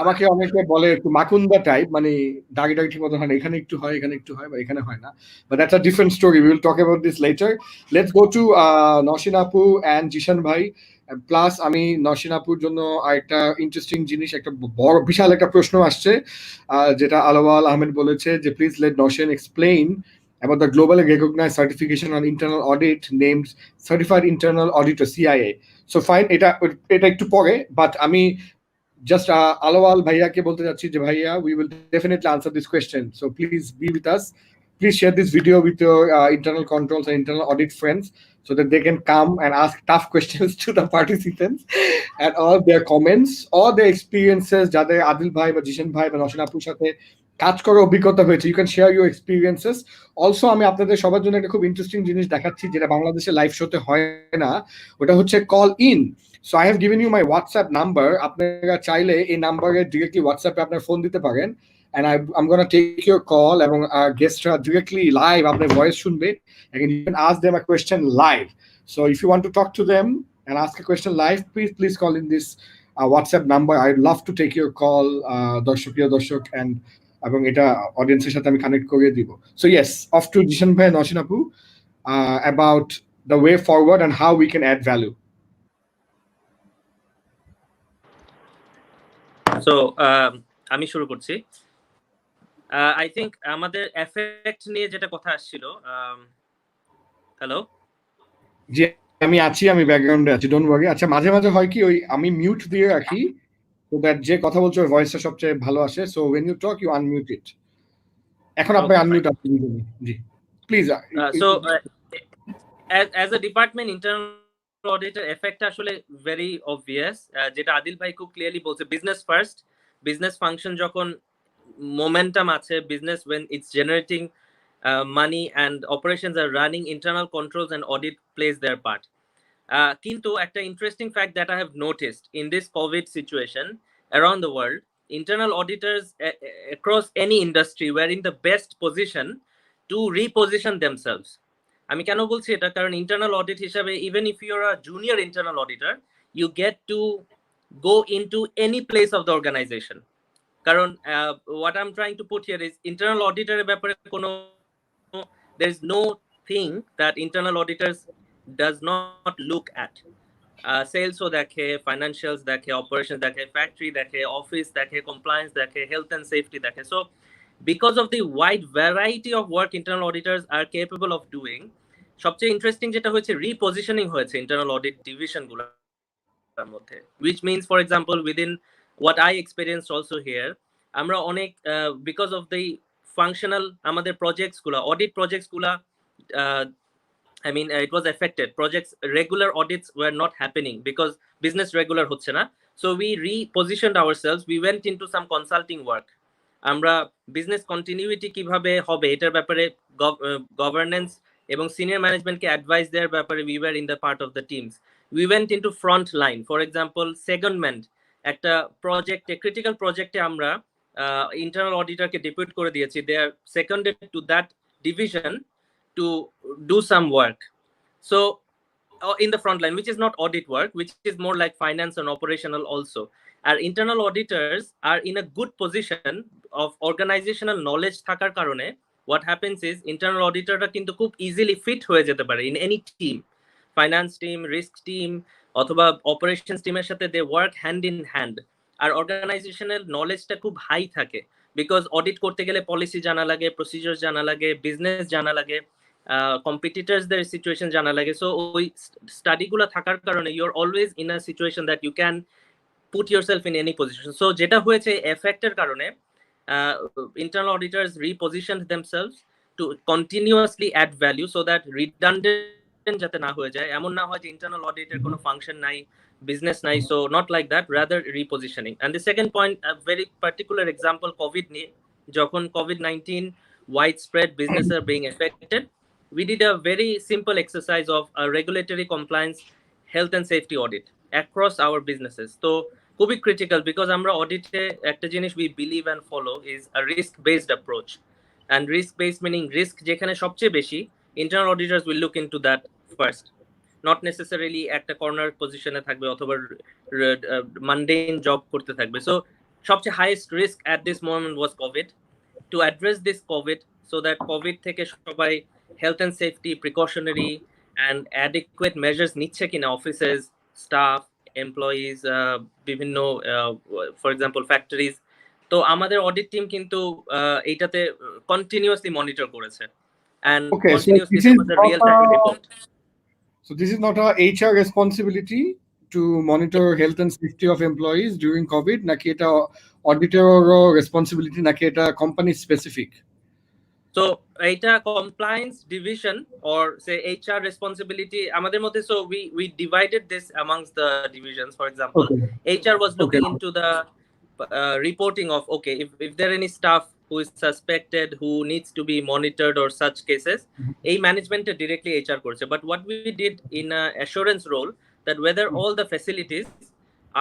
আমাকে অনেকে বলে একটু Makunda type, মানে দাগি দাগি ঠিক মতো হয় না, এখানে একটু হয়, এখানে একটু হয়, বা এখানে হয় না, but that's a different story. We will talk about this later. Let's go to Nausheen apu and Jishan bhai. Plus আমি নওশীন আপুর জন্য আরেকটা ইন্টারেস্টিং জিনিস, একটা বড় বিশাল একটা প্রশ্ন আসছে, যেটা আলওয়াল আহমেদ বলেছে যে please let Nowshin explain about the globally recognized certification on internal audit named Certified Internal Auditor CIA. So fine, এটা একটু পরে, বাট আমি জাস্ট আলওয়াল ভাইয়াকে বলতে যাচ্ছি যে ভাইয়া, we will definitely answer this question, so please be with us. Please share this video with your internal controls and internal audit friends, so that they can come and ask tough questions to the participants, and all their comments or their experiences, যাদের আদিল ভাই বা জিশান ভাই বা নওশীন আপুর সাথে কাজ করার অভিজ্ঞতা হয়েছে, you can share your experiences. Also আমি আপনাদের সবার জন্য একটা খুব ইন্টারেস্টিং জিনিস দেখাচ্ছি, যেটা বাংলাদেশে লাইভ শোতে হয় না, ওটা হচ্ছে call in. So I have given you my WhatsApp number. আপনারা চাইলে এই নাম্বারে ডিরেক্টলি হোয়াটসঅ্যাপে আপনার ফোন দিতে পারেন, and I'm going to take your call, এবং guests directly live আপনার ভয়েস শুনবে, and you can ask them a question live. So if you want to talk to them and ask a question live, please call in this WhatsApp number. I'd love to take your call, দর্শক, and এবং এটা অডিয়েন্সের সাথে আমি connect করে দিব। So yes, off to Jishan bhai, Nausheen apu, about the way forward and how we can add value. So আমি শুরু করছি। আই থিঙ্ক আমাদের এফেক্ট নিয়ে যেটা কথা আসছিল। হ্যালো, জি আমি আছি, আমি ব্যাকগ্রাউন্ডে আছি, ডোন্ট ওয়ারি। আচ্ছা, মাঝে মাঝে হয় কি, ওই আমি মিউট দিয়ে রাখি, so that যে কথা বলছে ওর ভয়েসটা সবচেয়ে ভালো আসে। So when you talk, you unmute it. এখন আপনি আনমিউট আপনি, জি please. So as a department, internal auditor effect আসলে very obvious, যেটা আদিল ভাই খুব ক্লিয়ারলি বলছে, বিজনেস ফার্স্ট, বিজনেস ফাংশন যখন momentum আছে, business when it's generating money and operations are running, internal controls and audit plays their part. Kintu একটা interesting fact that I have noticed in this COVID situation around the world, internal auditors across any industry were in the best position to reposition themselves. আমি কেন বলছি এটা, কারণ internal audit হিসাবে, even if you're a junior internal auditor, you get to go into any place of the organization. কারণ what I'm trying to put here is, internal auditor এর ব্যাপারে কোনো, there is no thing that internal auditors does not look at. Sales ও দেখে, financials দেখে, operations দেখে, factory দেখে, office দেখে, compliance দেখে, health and safety দেখে. So because of the wide variety of work internal auditors are capable of doing, সবচেয়ে interesting যেটা হয়েছে, রিপজিশনিং হয়েছে ইন্টারনাল অডিট ডিভিশন গুলোর মধ্যে, which means for example within what I experienced also here, আমরা অনেক because of the functional আমাদের projects গুলা, অডিট প্রজেক্টস গুলা, I mean it was affected. Projects, regular audits were not happening because business regular হচ্ছে না, So we repositioned ourselves. We went into some consulting work. আমরা business continuity কিভাবে হবে এটার ব্যাপারে গভর্নেন্স এবং সিনিয়র ম্যানেজমেন্টকে অ্যাডভাইস দেওয়ার ব্যাপারে we were in the part of the teams. We went into front line. For example, secondment একটা প্রজেক্টে ক্রিটিক্যাল প্রজেক্টে আমরা ইন্টারনাল অডিটরকে ডেপুট করে দিয়েছি। They are seconded to that division to do some work. So in the front line, which is not audit work, which is more like finance and operational also. Our internal auditors are in a good position of organizational knowledge থাকার কারণে what happens is internal auditorরা কিন্তু খুব easily fit হয়ে যেতে পারে in any team, finance team, risk team অথবা operations teamer সাথে they work hand in hand. R organizational knowledge-টা খুব high থাকে because audit করতে গেলে policy জানা লাগে, procedures জানা লাগে, business জানা লাগে, competitors-দের situation জানা লাগে। So ওই study-গুলো থাকার কারণে you're always in a situation that you can put yourself in any position. So যেটা হয়েছে effect-এর কারণে internal auditors repositioned themselves to continuously add value so that redundant যাতে না হয়ে যায়, এমন না হয় যে internal audit-এর কোনো function নাই, business নাই, so not like that, rather repositioning. And the second point, a very particular example, COVID নিয়ে, যখন COVID-19 widespread business are being affected, we did a very simple exercise of a regulatory compliance health and safety audit across our businesses. So খুবই critical because আমরা audit-এ একটা জিনিস we believe and follow is a risk-based approach. And risk-based meaning risk যেখানে সবচেয়ে বেশি, internal auditors will look into that first. Not necessarily একটা corner position-এ থাকবে অথবা mundane job করতে থাকবে. So সবচেয়ে highest risk at this moment was COVID. To address this COVID so that COVID থেকে সবাই health and safety precautionary and adequate measures নিচ্ছে কিনা offices, staff, employees, বিভিন্ন for example factories. তো আমাদের audit team কিন্তু এইটাতে continuously monitor করেছে and continuously the real time report. So this is not a HR responsibility to monitor health and safety of employees during COVID, naki eta auditor responsibility, naki eta company specific? So এটা compliance division or say HR responsibility আমাদের মধ্যে, so we divided this amongst the divisions. For example, HR was looking into the reporting of okay, if there are any staff who is suspected who needs to be monitored or such cases, a management directly HR করছে. But what we did in a assurance role that whether all the facilities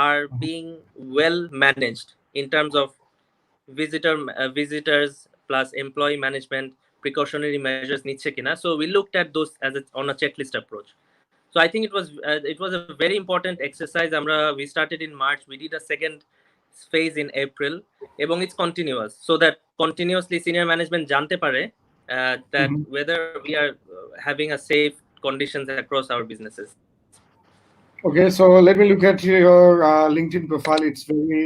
are being well managed in terms of visitors plus employee management, precautionary measures নিচ্ছে কিনা. So we looked at those as on a checklist approach. So I think it was a very important exercise. We started in March, we did a second phase in April, এবং it's continuous so that continuously senior management জানতে পারে that whether we are having a safe conditions across our businesses. Okay, so let me look at your LinkedIn profile. It's very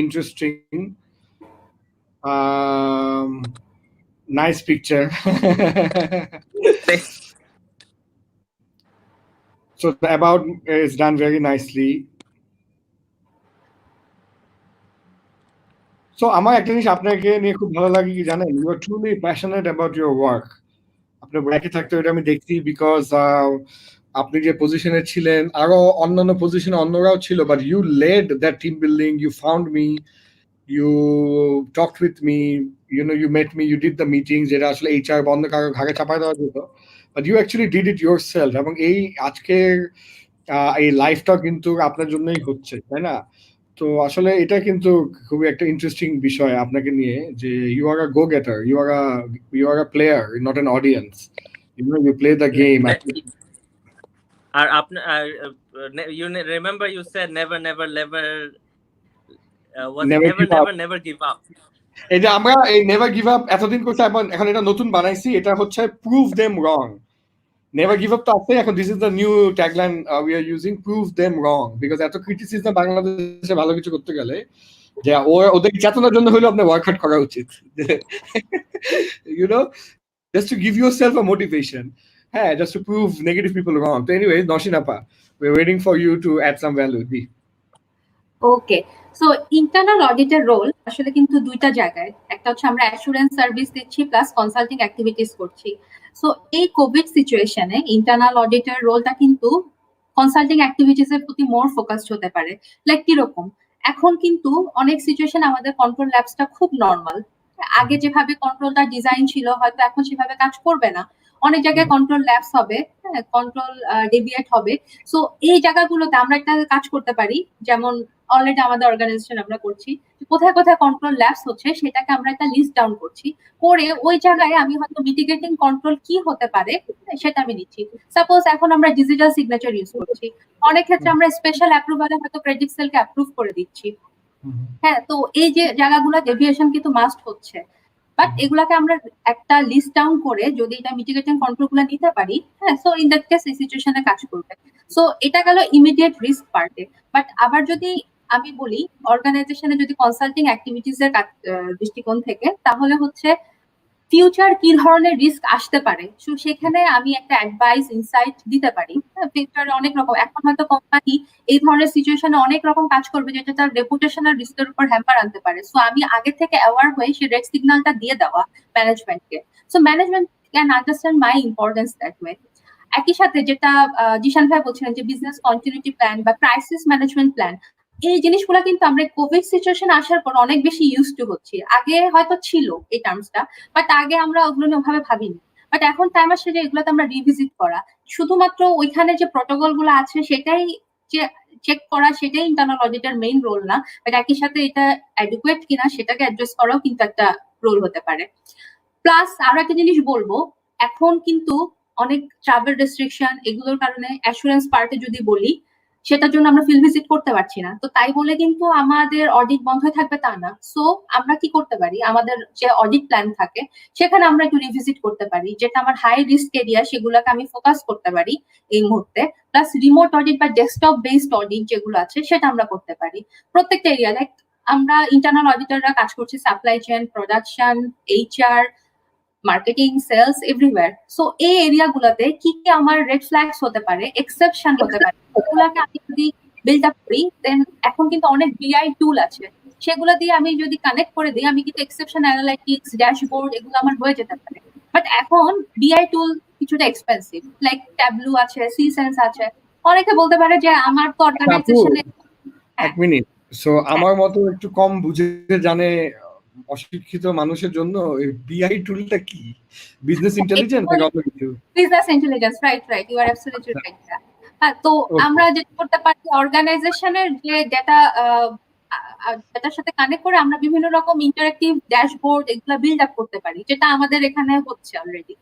interesting. Nice picture. So the about is done very nicely. So আমার একটা জিনিস আপনাকে নিয়ে খুব ভালো লাগে কি জানেন, you are truly passionate about your work. আপনার ব্র্যাকে থাকতে এটা আমি দেখছি because আপনি যে পজিশনে ছিলেন, আরো অন্যান্য পজিশনে অন্যরাও ছিল, but you led that team building, you found me, you talked with me, you know, you met me, you did the meetings যেটা আসলে HR বন্ধ কারো ঘাড়ে চাপায় দেওয়া যেত, but you actually did it yourself. এবং এই আজকের এই লাইফটা কিন্তু আপনার জন্যই হচ্ছে, তাই না? তো আসলে এটা কিন্তু খুবই একটা ইন্টারেস্টিং বিষয় আপনাকে নিয়ে, যে you are a go getter, you are a player, not an audience, you know, you play the game. আর আপনি you remember you said never never give up. এই যে আমরা এই নেভার গিভ আপ এতদিন করছি, এখন এটা নতুন বানাইছি, এটা হচ্ছে প্রুভ দেম রং। নেভার গিভ আপ তো আছে, এখন this is the new tagline we are using, prove them wrong, because এত ক্রিটিসিজম বাংলাদেশে ভালো কিছু করতে গেলে যে ওদের চেতনার জন্য হলো আপনার ওয়ার্ক হার্ড করা উচিত, you know, just to give yourself a motivation, হ্যাঁ, just to prove negative people wrong. তো এনিওয়ে, নওশিন আপা, we are waiting for you to add some value. Okay, so internal অডিটের রোল আসলে কিন্তু দুইটা জায়গায়, একটা হচ্ছে আমরা অ্যাসুরেন্স সার্ভিস দিচ্ছি প্লাস কনসাল্টিং অ্যাক্টিভিটিস করছি। সো এই কোভিড সিচুয়েশনে ইন্টারনাল অডিটের রোলটা কিন্তু কনসাল্টিং অ্যাক্টিভিটিস এর প্রতি মোর ফোকাসড হতে পারে। লাইক কিরকম, এখন কিন্তু অনেক সিচুয়েশন আমাদের কন্ট্রোল ল্যাবসটা খুব নর্মাল, আগে যেভাবে কন্ট্রোলটা ডিজাইন ছিল হয়তো এখন সেভাবে কাজ করবে না, অনেক জায়গায় কন্ট্রোল ল্যাবস হবে, কন্ট্রোল ডেভিয়েট হবে। সো এই জায়গাগুলোতে আমরা একটা কাজ করতে পারি, যেমন অলরেডি আমাদের অর্গানাইজেশন আমরা করছি, কোথায় কোথায় কন্ট্রোল ল্যাবস হচ্ছে সেটাকে আমরা একটা লিস্ট ডাউন করছি, করে ওই জায়গায় আমি হয়তো মিটিগেটিং কন্ট্রোল কি হতে পারে সেটা আমি নিচ্ছি। সাপোজ এখন আমরা ডিজিটাল সিগনেচার ইউজ করছি, অনেক ক্ষেত্রে আমরা স্পেশাল অ্যাপ্রুভালে হয়তো ক্রেডিট সেলকে অ্যাপ্রুভ করে দিচ্ছি। হ্যাঁ, তো এই যে জায়গাগুলো ডেভিয়েশন কিন্তু মাস্ট হচ্ছে, বাট এগুলাকে আমরা একটা লিস্ট ডাউন করে যদি এটা মিটিগেটিং কন্ট্রোল গুলো নিতে পারি, হ্যাঁ, সো ইন দ্যাট কেস এই সিচুয়েশনে কাজ করবে। সো এটা গেল ইমিডিয়েট রিস্ক পার্টে। বাট আবার যদি আমি বলি অর্গানাইজেশনে যদি কনসাল্টিং অ্যাক্টিভিটিস এর দৃষ্টিকোণ থেকে, তাহলে হচ্ছে ফিউচার কি ধরনের রিস্ক আসতে পারে, সো সেখানে আমি একটা অ্যাডভাইস ইনসাইট দিতে পারি। ফিউচারে অনেক রকম, এখন হয়তো কোম্পানি এই ধরনের সিচুয়েশনে অনেক রকম কাজ করবে যেটা তার রেপুটেশনাল রিস্কের উপর হ্যাম্পার আনতে পারে। সো আমি আগে থেকে অ্যাওয়ার হয়ে সেই রেড সিগন্যালটা দিয়ে দেওয়া ম্যানেজমেন্টকে, so management can understand my importance that way. একই সাথে যেটা জিশান ভাই বলছিলেন যে বিজনেস কন্টিনিউটি প্ল্যান বা ক্রাইসিস ম্যানেজমেন্ট প্ল্যান, এই জিনিসগুলো কিন্তু আমরা কোভিড সিচুয়েশন আসার পর অনেক বেশি ইউজ টু হচ্ছি। আগে হয়তো ছিল এই টার্মসটা, বাট আগে আমরা ওগুলো নিয়ে ওভাবে ভাবিনি। বাট এখন টাইম আসছে যে এগুলোতে আমরা রিভিজিট করা, শুধুমাত্র ওইখানে যে প্রটোকল গুলো আছে সেটাই যে চেক করা, সেটাই ইন্টারনাল অডিটের মেইন রোল না, বাট একই সাথে এটা অ্যাডিকুয়েট কিনা সেটাকে অ্যাড্রেস করাও কিন্তু একটা রোল হতে পারে। প্লাস আরো একটা জিনিস বলবো, এখন কিন্তু অনেক ট্রাভেল রেস্ট্রিকশন এগুলোর কারণে অ্যাসুরেন্স পার্টে যদি বলি, সেটার জন্য আমরা ফিল্ড ভিজিট করতে পারছি না, তো তাই বলে কিন্তু আমাদের অডিট বন্ধ হয়ে থাকবে তা না। সো আমরা কি করতে পারি, আমাদের যে অডিট প্ল্যান থাকে সেখানে আমরা একটু রিভিজিট করতে পারি, যেটা আমার হাই রিস্ক এরিয়া সেগুলোকে আমি ফোকাস করতে পারি এই মুহূর্তে। প্লাস রিমোট অডিট বা ডেস্কটপ বেসড অডিট যেগুলো আছে সেটা আমরা করতে পারি প্রত্যেকটা এরিয়া। লাইক আমরা ইন্টারনাল অডিটররা কাজ করছি supply chain, production, HR, marketing, sales, everywhere. So এই এরিয়া গুলাতে কি কি আমার রেড ফ্ল্যাগস হতে পারে, এক্সেপশন হতে পারে, ওগুলাকে আমি যদি বিল্ড আপ করি, দেন এখন কিন্তু অনেক বিআই টুল আছে, সেগুলো দিয়ে আমি যদি কানেক্ট করে দিই, আমি কিন্তু এক্সেপশন অ্যানালাইটিক্স, ড্যাশবোর্ড এগুলো আমার হয়ে যেতে পারে। বাট এখন বিআই টুল কিছুটা এক্সপেন্সিভ, লাইক ট্যাবলু আছে, সি সেন্স আছে। অনেকে বলতে পারে যে আমার তো অর্গানাইজেশনে এক মিনিট, সো আমার মতো একটু কম বুঝে জানে অশিক্ষিত মানুষের জন্য বিআই টুলটা কি? বিজনেস ইন্টেলিজেন্স নাকি অন্য কিছু? Business intelligence, right, you are absolutely right. তো আমরা যেটা করতে পারি, অর্গানাইজেশনের যে ডেটার সাথে কানেক্ট করে আমরা বিভিন্ন রকম ইন্টারেক্টিভ ড্যাশবোর্ড এগুলা বিল্ড আপ করতে পারি, যেটা আমাদের এখানে হচ্ছে অলরেডি।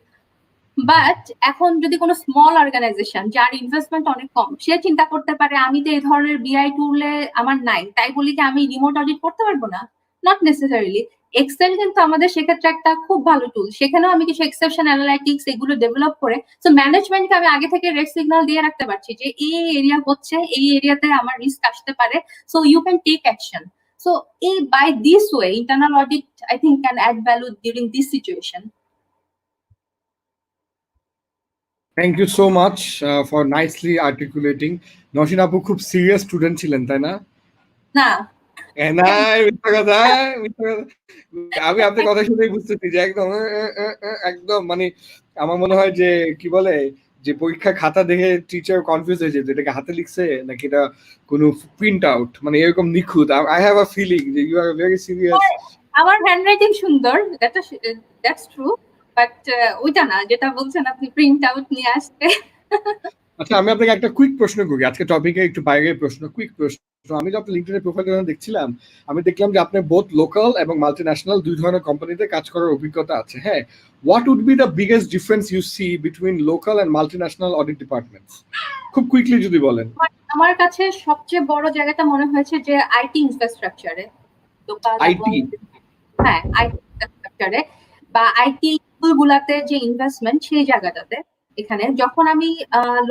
বাট এখন যদি কোনো স্মল অর্গানাইজেশন যার ইনভেস্টমেন্ট অনেক কম, সে চিন্তা করতে পারে আমি তো এই ধরনের বিআই টুলে আমার নাই, তাই বলি কি আমি রিমোট অডিট করতে পারবো না? Not necessarily. এক্সেল কিন্তু আমাদের সেক্ষেত্রে একটা খুব ভালো টুল, সেখানেও আমি কিছু এক্সেপশন অ্যানালাইটিক্স এগুলো ডেভেলপ করে সো ম্যানেজমেন্টকে আমি আগে থেকে রেড সিগন্যাল দিয়ে রাখতে পারছি যে এই এরিয়া হচ্ছে, এই এরিয়াতে আমার রিস্ক আসতে পারে, so you can take action. So এই by this way internal audit I think can add value during this situation. Thank you so much for nicely articulating. Nowshin আপু খুব সিরিয়াস স্টুডেন্ট ছিলেন, তাই না? না, আমি আপনার কথা শুনেই বুঝতেছি যে একদম একদম মানে আমার মনে হয় যে কি বলে যে পরীক্ষা খাতা দেখে টিচার কনফিউজ হয়ে যেত, এটাকে হাতে লিখছে নাকি এটা কোনো প্রিন্ট আউট, মানে এরকম নিখুঁত। আই হ্যাভ আ ফিলিং যে ইউ আর ভেরি সিরিয়াস। আমার হ্যান্ডরাইটিং সুন্দর, দ্যাটস ট্রু, বাট ওইটা না যেটা বলছেন আপনি প্রিন্ট আউট নিয়ে আসতে। আচ্ছা, আমি আপনাকে একটা কুইক প্রশ্ন করি, আজকে টপিকে একটু বাইরের প্রশ্ন, কুইক প্রশ্ন। আমি তো আপনার লিঙ্কডইনের প্রোফাইল দেখছিলাম, আমি দেখলাম যে আপনি বোথ লোকাল এবং মাল্টিন্যাশনাল দুই ধরনের কোম্পানিতে কাজ করার অভিজ্ঞতা আছে। হ্যাঁ, what would be the biggest difference you see between local and multinational audit departments? খুব কুইকলি যদি বলেন। আমার কাছে সবচেয়ে বড় জায়গাটা মনে হয়েছে যে আইটি ইনফ্রাস্ট্রাকচারে, আইটি, হ্যাঁ আইটি ইনফ্রাস্ট্রাকচারে বা আইটি টুলগুলাতে যে ইনভেস্টমেন্ট সেই জায়গাটাতে। এখানে যখন আমি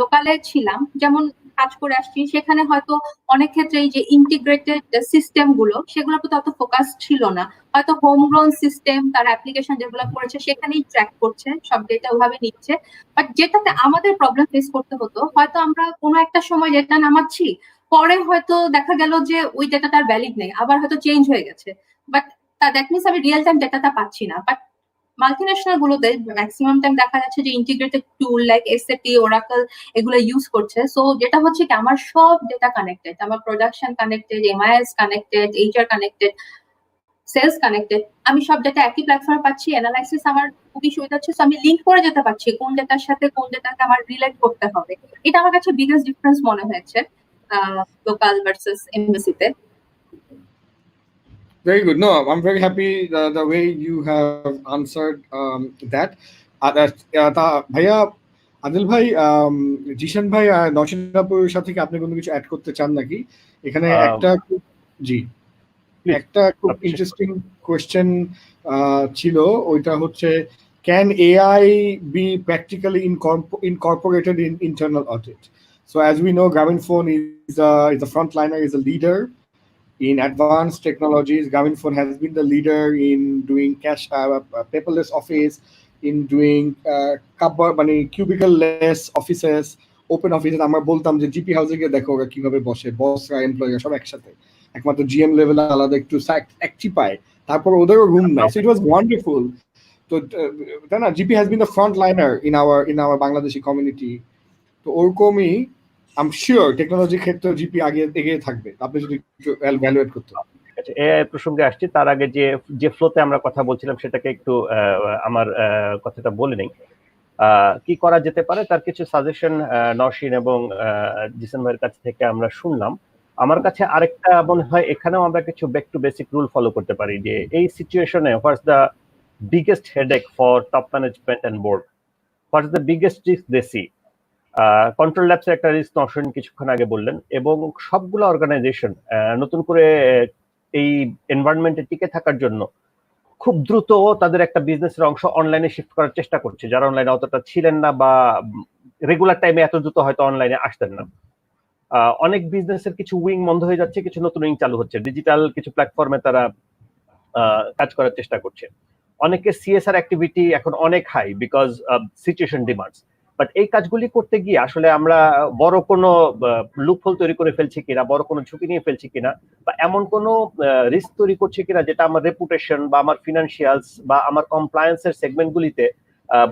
লোকালে ছিলাম, যেমন কাজ করে আসছি, সেখানে হয়তো অনেক ক্ষেত্রে এই যে ইন্টিগ্রেটেড সিস্টেম গুলো সেগুলোর প্রতি অত ফোকাস ছিল না, হয়তো হোমগ্রোন সিস্টেম তার অ্যাপ্লিকেশন ডেভেলপ করেছে সেখানেই ট্র্যাক করছে, সব ডেটা ওভাবে নিচ্ছে। বাট যেটাতে আমাদের প্রবলেম ফেস করতে হতো, হয়তো আমরা কোনো একটা সময় ডেটা নামাচ্ছি, পরে হয়তো দেখা গেল যে ওই ডেটাটার ভ্যালিড নেই, আবার হয়তো চেঞ্জ হয়ে গেছে, বাট দ্যাট মিনস আমি রিয়েল টাইম ডেটাটা পাচ্ছি না। বাট মাল্টিন্যাশনাল গুলোতে ম্যাক্সিমাম টাইম দেখা যাচ্ছে যে integrated tool like SAP, Oracle এগুলো ইউজ করছে। সো যেটা হচ্ছে কি আমার সব ডেটা কানেক্টেড, আমার production connected, MIS connected, HR connected, sales connected, আমি সব ডেটা একই প্ল্যাটফর্মে পাচ্ছি। অ্যানালাইসিস আমার খুবই সুবিধা হচ্ছে, আমি লিঙ্ক করে যেতে পারছি কোন ডেটার সাথে কোন ডেটাকে আমার রিলেট করতে হবে। এটা আমার কাছে বিগেস্ট ডিফারেন্স মনে হয়েছে লোকাল ভার্সেস এমবিসিতে। Very good. No, I'm very happy the way you have answered that. ভাইয়া আদিল ভাই, জিশান ভাই, নওশীন আপুর সাথে কি আপনি কোনো কিছু অ্যাড করতে চান নাকি? এখানে একটা খুব ইন্টারেস্টিং কোয়েশ্চেন ছিল, ওইটা হচ্ছে can AI be practically incorporated in internal audit? So as we know, Grameenphone is a frontliner, is a leader in advanced technologies. Grameenphone has been the leader in doing cash paperless office, in doing cubicle-less offices, open offices. আমরা বলতাম যে GP হাউসে গিয়ে দেখো ওরা কিভাবে বসে, বসরা এমপ্লয়িরা সব একসাথে, একমাত্র জিএম লেভেল আলাদা একটু একটি পায়, তারপর ওদেরও রুম নাই। So it was wonderful. তো তাই না, GP has been the front liner in our Bangladeshi community. তো ওরকমই আই এম শিওর টেকনোলজি ক্ষেত্রে জিপি এগিয়ে থাকবে, আপনি যদি একটু ভ্যালুয়েট করতে। এআই প্রসঙ্গে আসছি, তার আগে যে ফ্লোতে আমরা কথা বলছিলাম সেটাকে একটু আমার কথাটা বলে নেই। কি করা যেতে পারে তার কিছু সাজেশন নওশীন এবং জিসান ভাইয়ের কাছ থেকে আমরা শুনলাম। আমার কাছে আরেকটা মনে হয় এখানেও আমরা কিছু back to basic rule follow করতে পারি, যে এই সিচুয়েশনে what's the biggest headache for top management and board, what's the biggest risk they see. Control ল্যাবসের একটা রিস্ক নওশীন কিছুক্ষণ আগে বললেন, এবং সবগুলো অর্গানাইজেশন নতুন করে এই এনভায়রনমেন্টে টিকে থাকার জন্য খুব দ্রুত তাদের একটা বিজনেসের অংশ অনলাইনে শিফট করার চেষ্টা করছে, যারা অনলাইনে অতটা ছিলেন না বা রেগুলার টাইমে এত দ্রুত হয়তো অনলাইনে আসতেন না। অনেক বিজনেসের কিছু উইং বন্ধ হয়ে যাচ্ছে, কিছু নতুন উইং চালু হচ্ছে, ডিজিটাল কিছু প্ল্যাটফর্মে তারা কাজ করার চেষ্টা করছে। অনেকের সিএসআর অ্যাক্টিভিটি এখন অনেক high because situation demands. But এই কাজগুলি করতে গিয়ে আসলে আমরা বড় কোনো লুপহোল তৈরি করে ফেলছি কিনা, বড় কোনো ঝুঁকি নিয়ে ফেলছি কিনা, বা এমন কোনো রিস্ক তৈরি করছি কিনা যেটা আমার রেপুটেশন বা আমার ফিনান্সিয়ালস বা আমার কমপ্লায়েন্সের সেগমেন্টগুলিতে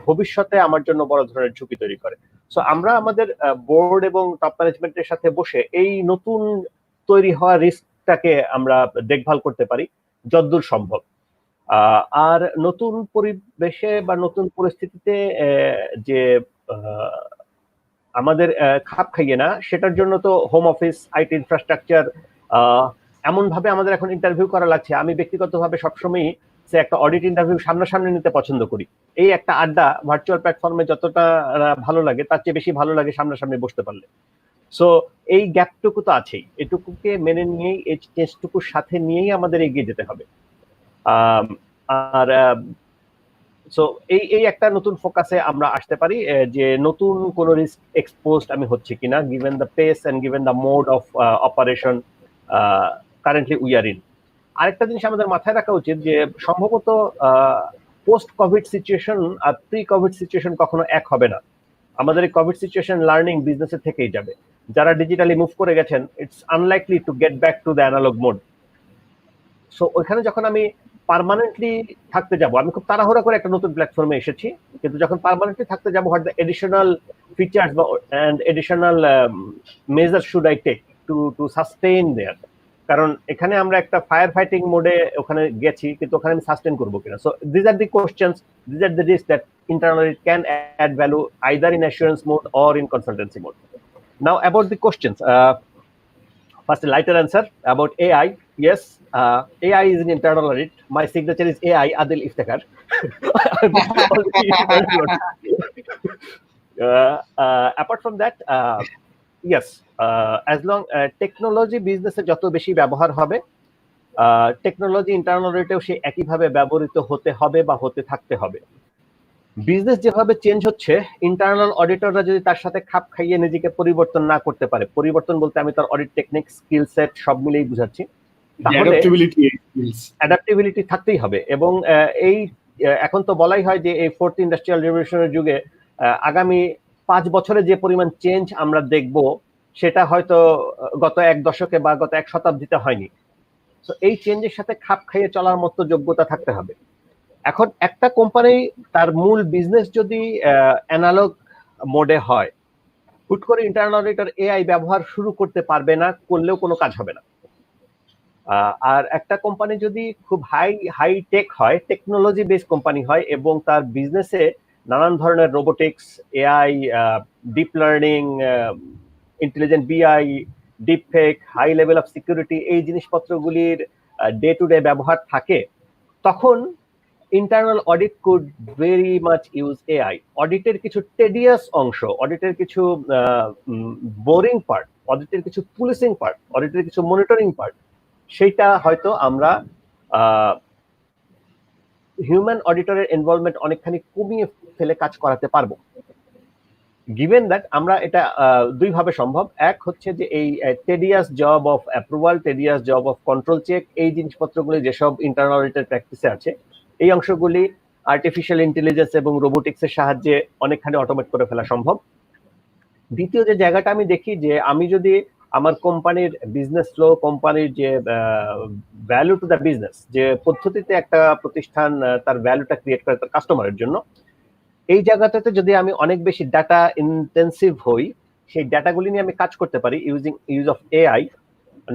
ভবিষ্যতে আমার জন্য বড় ধরনের ঝুঁকি তৈরি করে। সো আমরা আমাদের বোর্ড এবং টপ ম্যানেজমেন্টের সাথে বসে এই নতুন তৈরি হওয়া রিস্কটাকে আমরা দেখভাল করতে পারি যতদূর সম্ভব। আর নতুন পরিবেশে বা নতুন পরিস্থিতিতে যে আমাদের খাপ খাইয়ে না, সেটার জন্য তো হোম অফিস, আইটি ইনফ্রাস্ট্রাকচার, এমন ভাবে আমাদের এখন ইন্টারভিউ করা লাগছে। আমি ব্যক্তিগতভাবে সবসময়ই সে একটা অডিট ইন্টারভিউ সামনাসামনি নিতে পছন্দ করি। এই একটা আড্ডা ভার্চুয়াল প্ল্যাটফর্মে যতটা ভালো লাগে তার চেয়ে বেশি ভালো লাগে সামনাসামনি বসতে পারলে। সো এই গ্যাপটুকু তো আছেই, এটুকুকে মেনে নিয়েই, এই চেষ্টাটুকুর সাথে নিয়েই আমাদের এগিয়ে যেতে হবে। আর সো এই একটা নতুন ফোকাসে আমরা আসতে পারি, যে নতুন কোন রিস্ক এক্সপোজড আমি হচ্ছে কিনা, given the pace and given the mode of operation currently we are in. আরেকটা জিনিস আমাদের মাথায় রাখা উচিত যে সম্ভবত পোস্ট কোভিড সিচুয়েশন আর প্রি কোভিড সিচুয়েশন কখনো এক হবে না। আমাদের এই কোভিড সিচুয়েশন লার্নিং বিজনেসের থেকেই যাবে। যারা ডিজিটালি মুভ করে গেছেন, it's unlikely to get back to the analogue mode. So ওইখানে যখন আমি পার্মানেন্টলি থাকতে যাব, আমি খুব তাড়াহুড়া করে একটা নতুন প্ল্যাটফর্মে এসেছি, কিন্তু যখন পার্মানেন্টলি থাকতে যাব, হোয়াট দ্য এডিশনাল ফিচার্স বা and additional measure should I take to sustain there. কারণ এখানে আমরা একটা ফায়ার ফাইটিং মোডে ওখানে গেছি, কিন্তু ওখানে আমি সাস্টেইন করবো কিনা। So this are the questions, this are the risk that internally can add value either in assurance mode or in consultancy mode. Now about the questions. First, a lighter answer about AI. Yes, AI is in internal audit. My signature is AI, Adil Iftekhar. Apart from that, yes, as long technology business এ যত বেশি ব্যবহার হবে, technology internal অডিটেও সে একইভাবে ব্যবহৃত হতে হবে বা হতে থাকতে হবে। বিজনেস যেভাবে চেঞ্জ হচ্ছে, ইন্টারনাল অডিটররা যদি তার সাথে খাপ খাইয়ে নিজেকে পরিবর্তন না করতে পারে, পরিবর্তন বলতে আমি তার অডিট টেকনিক, স্কিল সেট সব মিলেই বুঝাচ্ছি, তাহলে অ্যাডাপ্টিবিলিটি থাকতেই হবে। এবং এই এখন তো বলাই হয় যে এই ফোর্থ ইন্ডাস্ট্রিয়াল রেভলিউশনের যুগে আগামী 5 বছরে যে পরিমাণ চেঞ্জ আমরা দেখব, সেটা হয়তো গত 1 দশকে বা গত 1 শতাব্দীতে হয়নি। তো এই চেঞ্জের সাথে খাপ খাইয়ে চলার মতো যোগ্যতা থাকতে হবে। এখন একটা কোম্পানি তার মূল বিজনেস যদি অ্যানালগ মোডে হয়, হুট করে ইন্টারনাল অডিটর এআই ব্যবহার শুরু করতে পারবে না, করলেও কোনো কাজ হবে না। আর একটা কোম্পানি যদি খুব হাই টেক হয়, টেকনোলজি বেসড কোম্পানি হয় এবং তার বিজনেসে নানান ধরনের robotics, AI, deep learning, intelligent BI, deep fake, high level of security, এই জিনিসপত্রগুলির ডে টু ডে ব্যবহার থাকে, তখন internal audit could very much use AI. অডিটের কিছু টেডিয়াস অংশ, অডিটের কিছু বোরিং পার্ট, অডিটের কিছু পুলিশিং পার্ট, অডিটের কিছু মনিটরিং পার্ট, সেইটা হয়তো আমরা হিউম্যান অডিটরের ইনভলভমেন্ট অনেকখানি কমিয়ে ফেলে কাজ করাতে পারবো। গিভেন দ্যাট আমরা এটা দুইভাবে সম্ভব। এক হচ্ছে যে এই tedious job of approval, tedious job of control check, এই জিনিসপত্রগুলি যেসব ইন্টারনাল অডিটের প্র্যাকটিসে আছে, এই অংশগুলি আর্টিফিশিয়াল ইন্টেলিজেন্স এবং রোবোটিক্সের সাহায্যে অনেকখানি অটোমেট করে ফেলা সম্ভব। দ্বিতীয় যে জায়গাটা আমি দেখি, যে আমি যদি আমার কোম্পানির বিজনেস ফ্লো, কোম্পানির যে ভ্যালু টু দ্য বিজনেস, যে পদ্ধতিতে একটা প্রতিষ্ঠান তার ভ্যালুটা ক্রিয়েট করে তার কাস্টমারের জন্য, এই জায়গাটাতে যদি আমি অনেক বেশি ডাটা ইন্টেন্সিভ হই, সেই ডাটাগুলি নিয়ে আমি কাজ করতে পারি use of AI,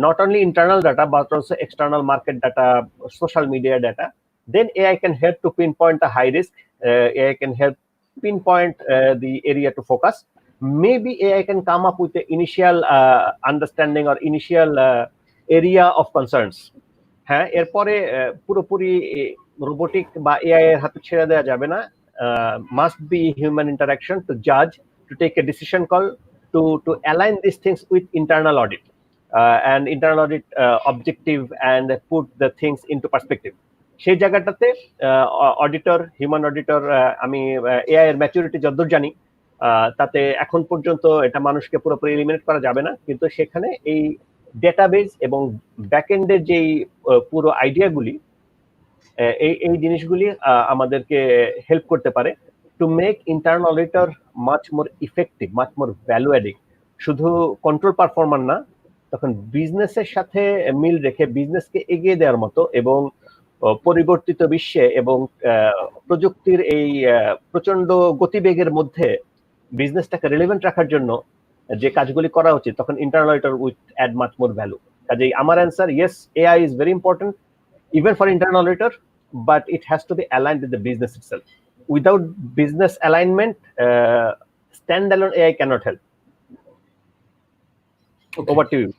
not only internal data but also external market data, social media data, then AI can help to pinpoint the high risk, AI can help pinpoint the area to focus. Maybe AI can come up with the initial understanding or initial area of concerns. হ্যাঁ, এরপরে পুরোপুরি robotic বা AI এর হাতে ছেড়ে দেওয়া যাবে না। Must be human interaction to judge, to take a decision call, to align these things with internal audit and internal audit objective and put the things into perspective. সেই জায়গাটাতে অডিটর, হিউম্যান অডিটর, আমি AI এর maturity যতদূর জানি, তাতে এখন পর্যন্ত এটা মানুষকে পুরোপুরি এলিমিনেট করা যাবে না, কিন্তু সেখানে এই ডেটাবেস এবং ব্যাকএন্ডের যেই পুরো আইডিয়াগুলি, এই জিনিসগুলি আমাদেরকে হেল্প করতে পারে to make internal auditor much more effective, much more value adding. শুধু কন্ট্রোল পারফর্মার না, তখন বিজনেসের সাথে মিল রেখে বিজনেসকে এগিয়ে দেওয়ার মতো এবং পরিবর্তিত বিশ্বে এবং প্রযুক্তির এই প্রচন্ড গতিবেগের মধ্যে বিজনেসটাকে রিলেভেন্ট রাখার জন্য যে কাজগুলি করা উচিত, তখন internal auditor with add much more value. কাজেই আমার answer yes, AI is very important even for internal auditor, but it has to be aligned with the business itself. Without business alignment, standalone AI cannot help. Okay. Over to you.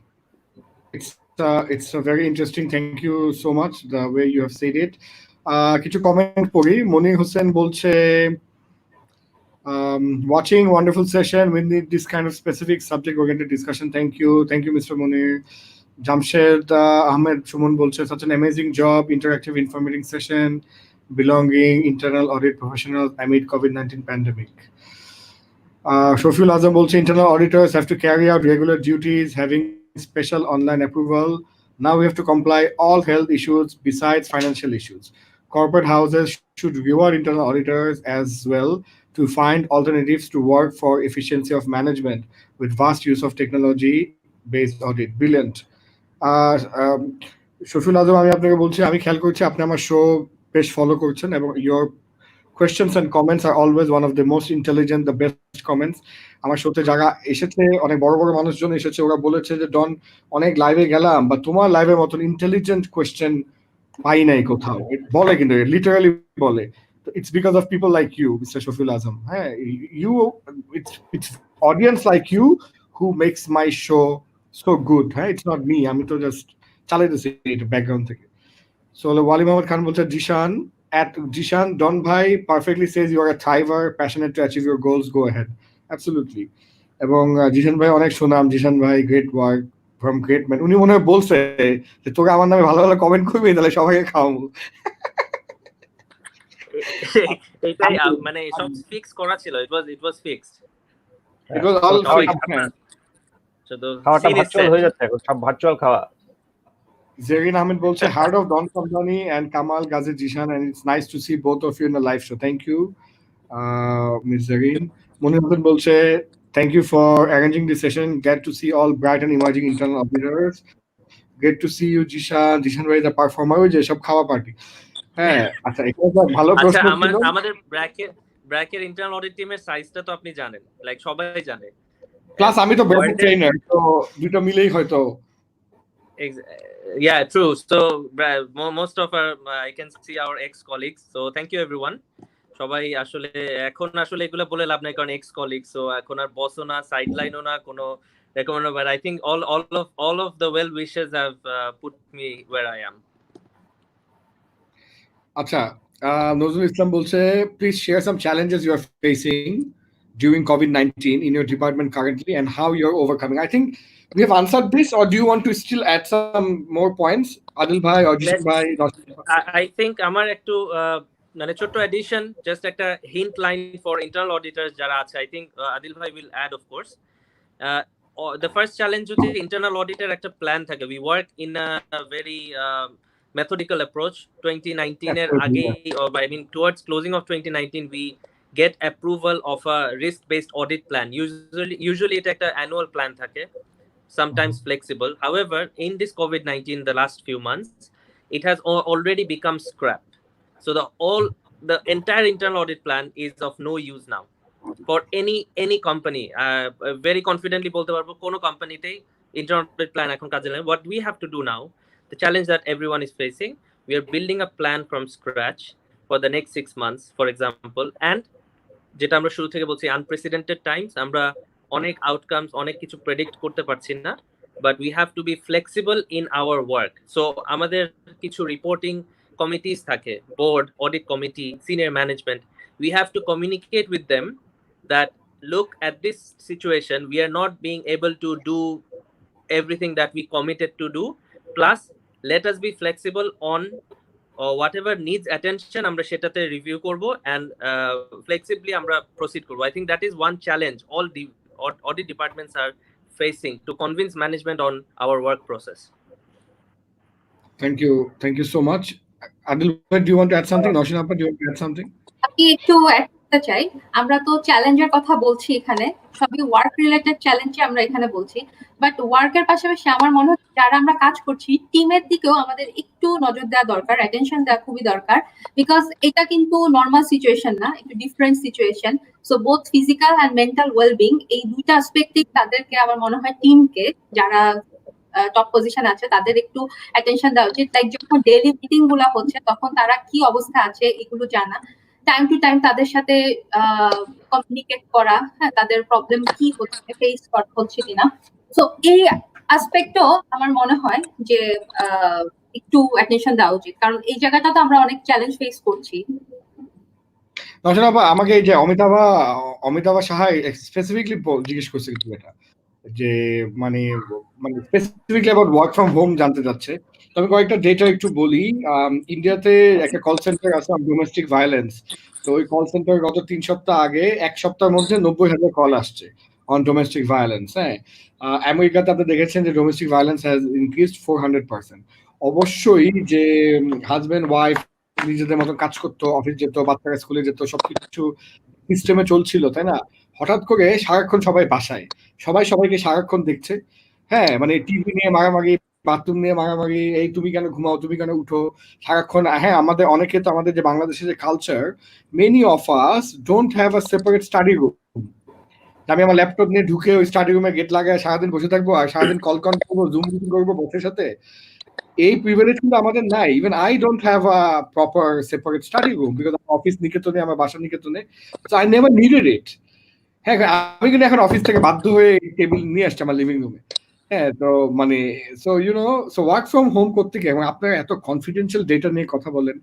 It's a very interesting. Thank you so much the way you have said it. Kichu comment pori Moni Hussain bolche, watching wonderful session. We need this kind of specific subject oriented discussion. Thank you, Mr. Moni. Jamshed Ahmed Shumon bolche, such an amazing job, interactive informative session, belonging internal audit professionals amid COVID-19 pandemic. Shofiul Azam bolche, internal auditors have to carry out regular duties, having special online approval. Now we have to comply all health issues besides financial issues. Corporate houses should reward internal auditors as well to find alternatives to work for efficiency of management with vast use of technology based audit. Brilliant. Shafiul Azam, আমি আপনাকে বলছি, আমি খেয়াল করছি আপনি আমার show বেশ follow করছেন এবং your questions and comments are always one of the most intelligent, the best comments. আমার শোতে যারা এসেছে, অনেক বড় বড় মানুষজন এসেছে, ওরা বলেছে যে ডন অনেক লাইভে গেলাম, বা তোমার লাইভের মতন ইন্টেলিজেন্ট কোয়েশ্চেন পাই নাই কোথাও, বলে, কিন্তু লিটারালি বলে। It's because of people like you, Mr. Shofiul Azam. Hey, it's audience like you who makes my show so good. Hey, it's not me. I'm to just chale this background theke. So Wali Muhammad Khan bolche, Jishan Don Bhai perfectly says you are a thriver, passionate to achieve your goals. Go ahead. Absolutely. Ebong Jishan Bhai onek shunam, Jishan Bhai great work from great man. Uni mone bolche je toke amar name bhalo bhalo comment korbi tale shobai ke খাওয়াবো। এটাই মানে সব fix করা ছিল, it was fixed. It was all fixed. খাওয়াটা virtual হয়ে যাচ্ছে এখন, সব ভার্চুয়াল খাওয়া। Zarin Ahmed bolche, heart of Don Sumdany and Kamal, Gazi, Jishan, and it's nice to see both of you in the live show. Thank you, Ms. Zarin. Moni Hussain bolche, thank you for arranging this session. Glad to see all bright and emerging internal auditors. Great to see you, Jishan. Jishan is a performer, which is a khawa party. হ্যাঁ আচ্ছা, এটা তো ভালো আচ্ছা, প্রশ্ন ছিল। আমাদের ব্র্যাকের internal audit টিমের সাইজটা তো আপনি জানেন, লাইক সবাই জানে। প্লাস আমি তো ব্র্যাকের World- ট্রেনার, তো দুটো মিলেই হয়তো। Yeah, true. So most of our I can see our ex colleagues. So thank you everyone. সবাই আসলে এখন আসলে এগুলো বলে লাভ নাই, কারণ এক্স কলিগ, সো এখন আর বসও না, সাইড লাইনও না, কোনো recommend, but I think all of the well wishes have put me where I am. আচ্ছা, নজরুল ইসলাম বলছে, please share some challenges you are facing during COVID-19 in your department currently and how you're overcoming. I think we have answered this, or do you want to still add some more points? Adil bhai or Jishan bhai? I think আমার একটু মানে ছোট্ট edition, just একটা hint line for internal auditors যারা আছে। I think Adil ভাই will add of course. The first challenge হচ্ছে internal অডিটের একটা প্ল্যান থাকে। We work in a very methodical approach. 2019 এর আগে, I mean towards closing of 2019 we get approval of a risk based audit plan. Usually এটা একটা annual plan থাকে, sometimes flexible. However, in this COVID-19 the last few months it has already become scrap. So the entire internal audit plan is of no use now for any company. Very confidently bolte parbo kono company tei internal audit plan ekhon kaje লাগে. What we have to do now, the challenge that everyone is facing, we are building a plan from scratch for the next 6 months, for example. And যেটা আমরা শুরু থেকে বলছি, unprecedented Times, আমরা অনেক outcomes অনেক কিছু প্রেডিক্ট করতে পারছি না, but we have to be flexible in our work. So আমাদের কিছু রিপোর্টিং কমিটিস থাকে, board, audit committee, senior management. We have to communicate with them that look at this situation, we are not being able to do everything that we committed to do, plus let us be flexible on whatever needs attention আমরা সেটাতে review করব, and flexibly আমরা proceed করব. I think that is one challenge all the audit departments are facing, to convince management on our work process. Thank you so much. Adil, do you want to add something? Nausheen, do you want to add something? আমি একটু add করতে চাই। আমরা তো চ্যালেঞ্জের কথা বলছি এখানে, সবই ওয়ার্ক রিলেটেড চ্যালেঞ্জে আমরা এখানে বলছি, বাট ওয়ার্কের পাশাপাশি আমার মনে হয় যারা আমরা কাজ করছি টিমের দিকেও আমাদের একটু নজর দেওয়া দরকার, অ্যাটেনশন দেওয়া খুবই দরকার, বিকজ এটা কিন্তু নর্মাল সিচুয়েশন না, একটু different situation. So both physical and mental wellbeing, এই দুইটা অ্যাসপেক্টে তাদেরকে আমার মনে হয় টিমকে, যারা টপ পজিশন আছে তাদের একটু অ্যাটেনশন দেওয়া উচিত। লাইক যখন ডেইলি মিটিং গুলা হচ্ছে তখন তারা কি অবস্থা আছে এগুলো জানা, টাইম টু টাইম তাদের সাথে কমিউনিকেট করা, হ্যাঁ, তাদের প্রবলেম কি হচ্ছে, ফেস হচ্ছে কিনা। সো এই অ্যাসপেক্টও আমার মনে হয় যে একটু অ্যাটেনশন দেওয়া উচিত, কারণ এই জায়গাটা তো আমরা অনেক চ্যালেঞ্জ ফেস করছি। নজর আপা, আমাকে এই যে অমিতাভা সাহাই স্পেসিফিকলি জিজ্ঞেস করছে কিছু, এটা যে মানে specifically about work from home জানতে চাচ্ছে। তো আমি কয়েকটা ডেটা একটু বলি। ইন্ডিয়াতে একটা কল সেন্টার আছে ডোমেস্টিক ভায়োলেন্স। তো ওই কল সেন্টার গত 3 সপ্তাহ আগে 1 সপ্তাহের মধ্যে 90,000 কল আসছে অন ডোমেস্টিক ভায়োলেন্স। হ্যাঁ, আমেরিকাতে আপনি দেখেছেন যে ডোমেস্টিক ভায়োলেন্স হ্যাজ ইনক্রিজড 400%। অবশ্যই যে হাজবেন্ড ওয়াইফ নিজেদের মতো কাজ করতো, অফিস যেত, বাচ্চারা স্কুলে যেত, সবকিছু সিস্টেমে চলছিল, তাই না? হঠাৎ করে সারাক্ষণ সবাই বাসায়, সবাইকে সারাক্ষণ দেখছে। হ্যাঁ, মানে টিভি নিয়ে মারামারি, বাথরুম নিয়ে মারামারি, এই তুমি কেন ঘুমাও, তুমি কেন উঠো, সারাক্ষণ। হ্যাঁ, আমাদের অনেকে তো, আমাদের যে বাংলাদেশের যে culture, many of us don't have a separate study room. আমি আমার ল্যাপটপ নিয়ে ঢুকে ওই স্টাডি রুমে গেট লাগায় সারাদিন বসে থাকবো, আর সারাদিন কল করবো, জুম মিটিং করবো বসের সাথে। এই প্রিভিলেজ কিন্তু আমাদের নাই। Even I don't have a proper separate study room, because আমার অফিস নিকেতনে, আমার বাসা নিকেতনে, সো আই নেভার নিডেড ইট। হ্যাঁ, আমি কিন্তু এখন অফিস থেকে বাধ্য হয়ে টেবিল নিয়ে আসছি আমার লিভিং রুমে। হ্যাঁ, তো মানে so so work from home করতে গিয়ে, এবং আপনারা এত কনফিডেন্সিয়াল ডেটা নিয়ে কথা বলেন,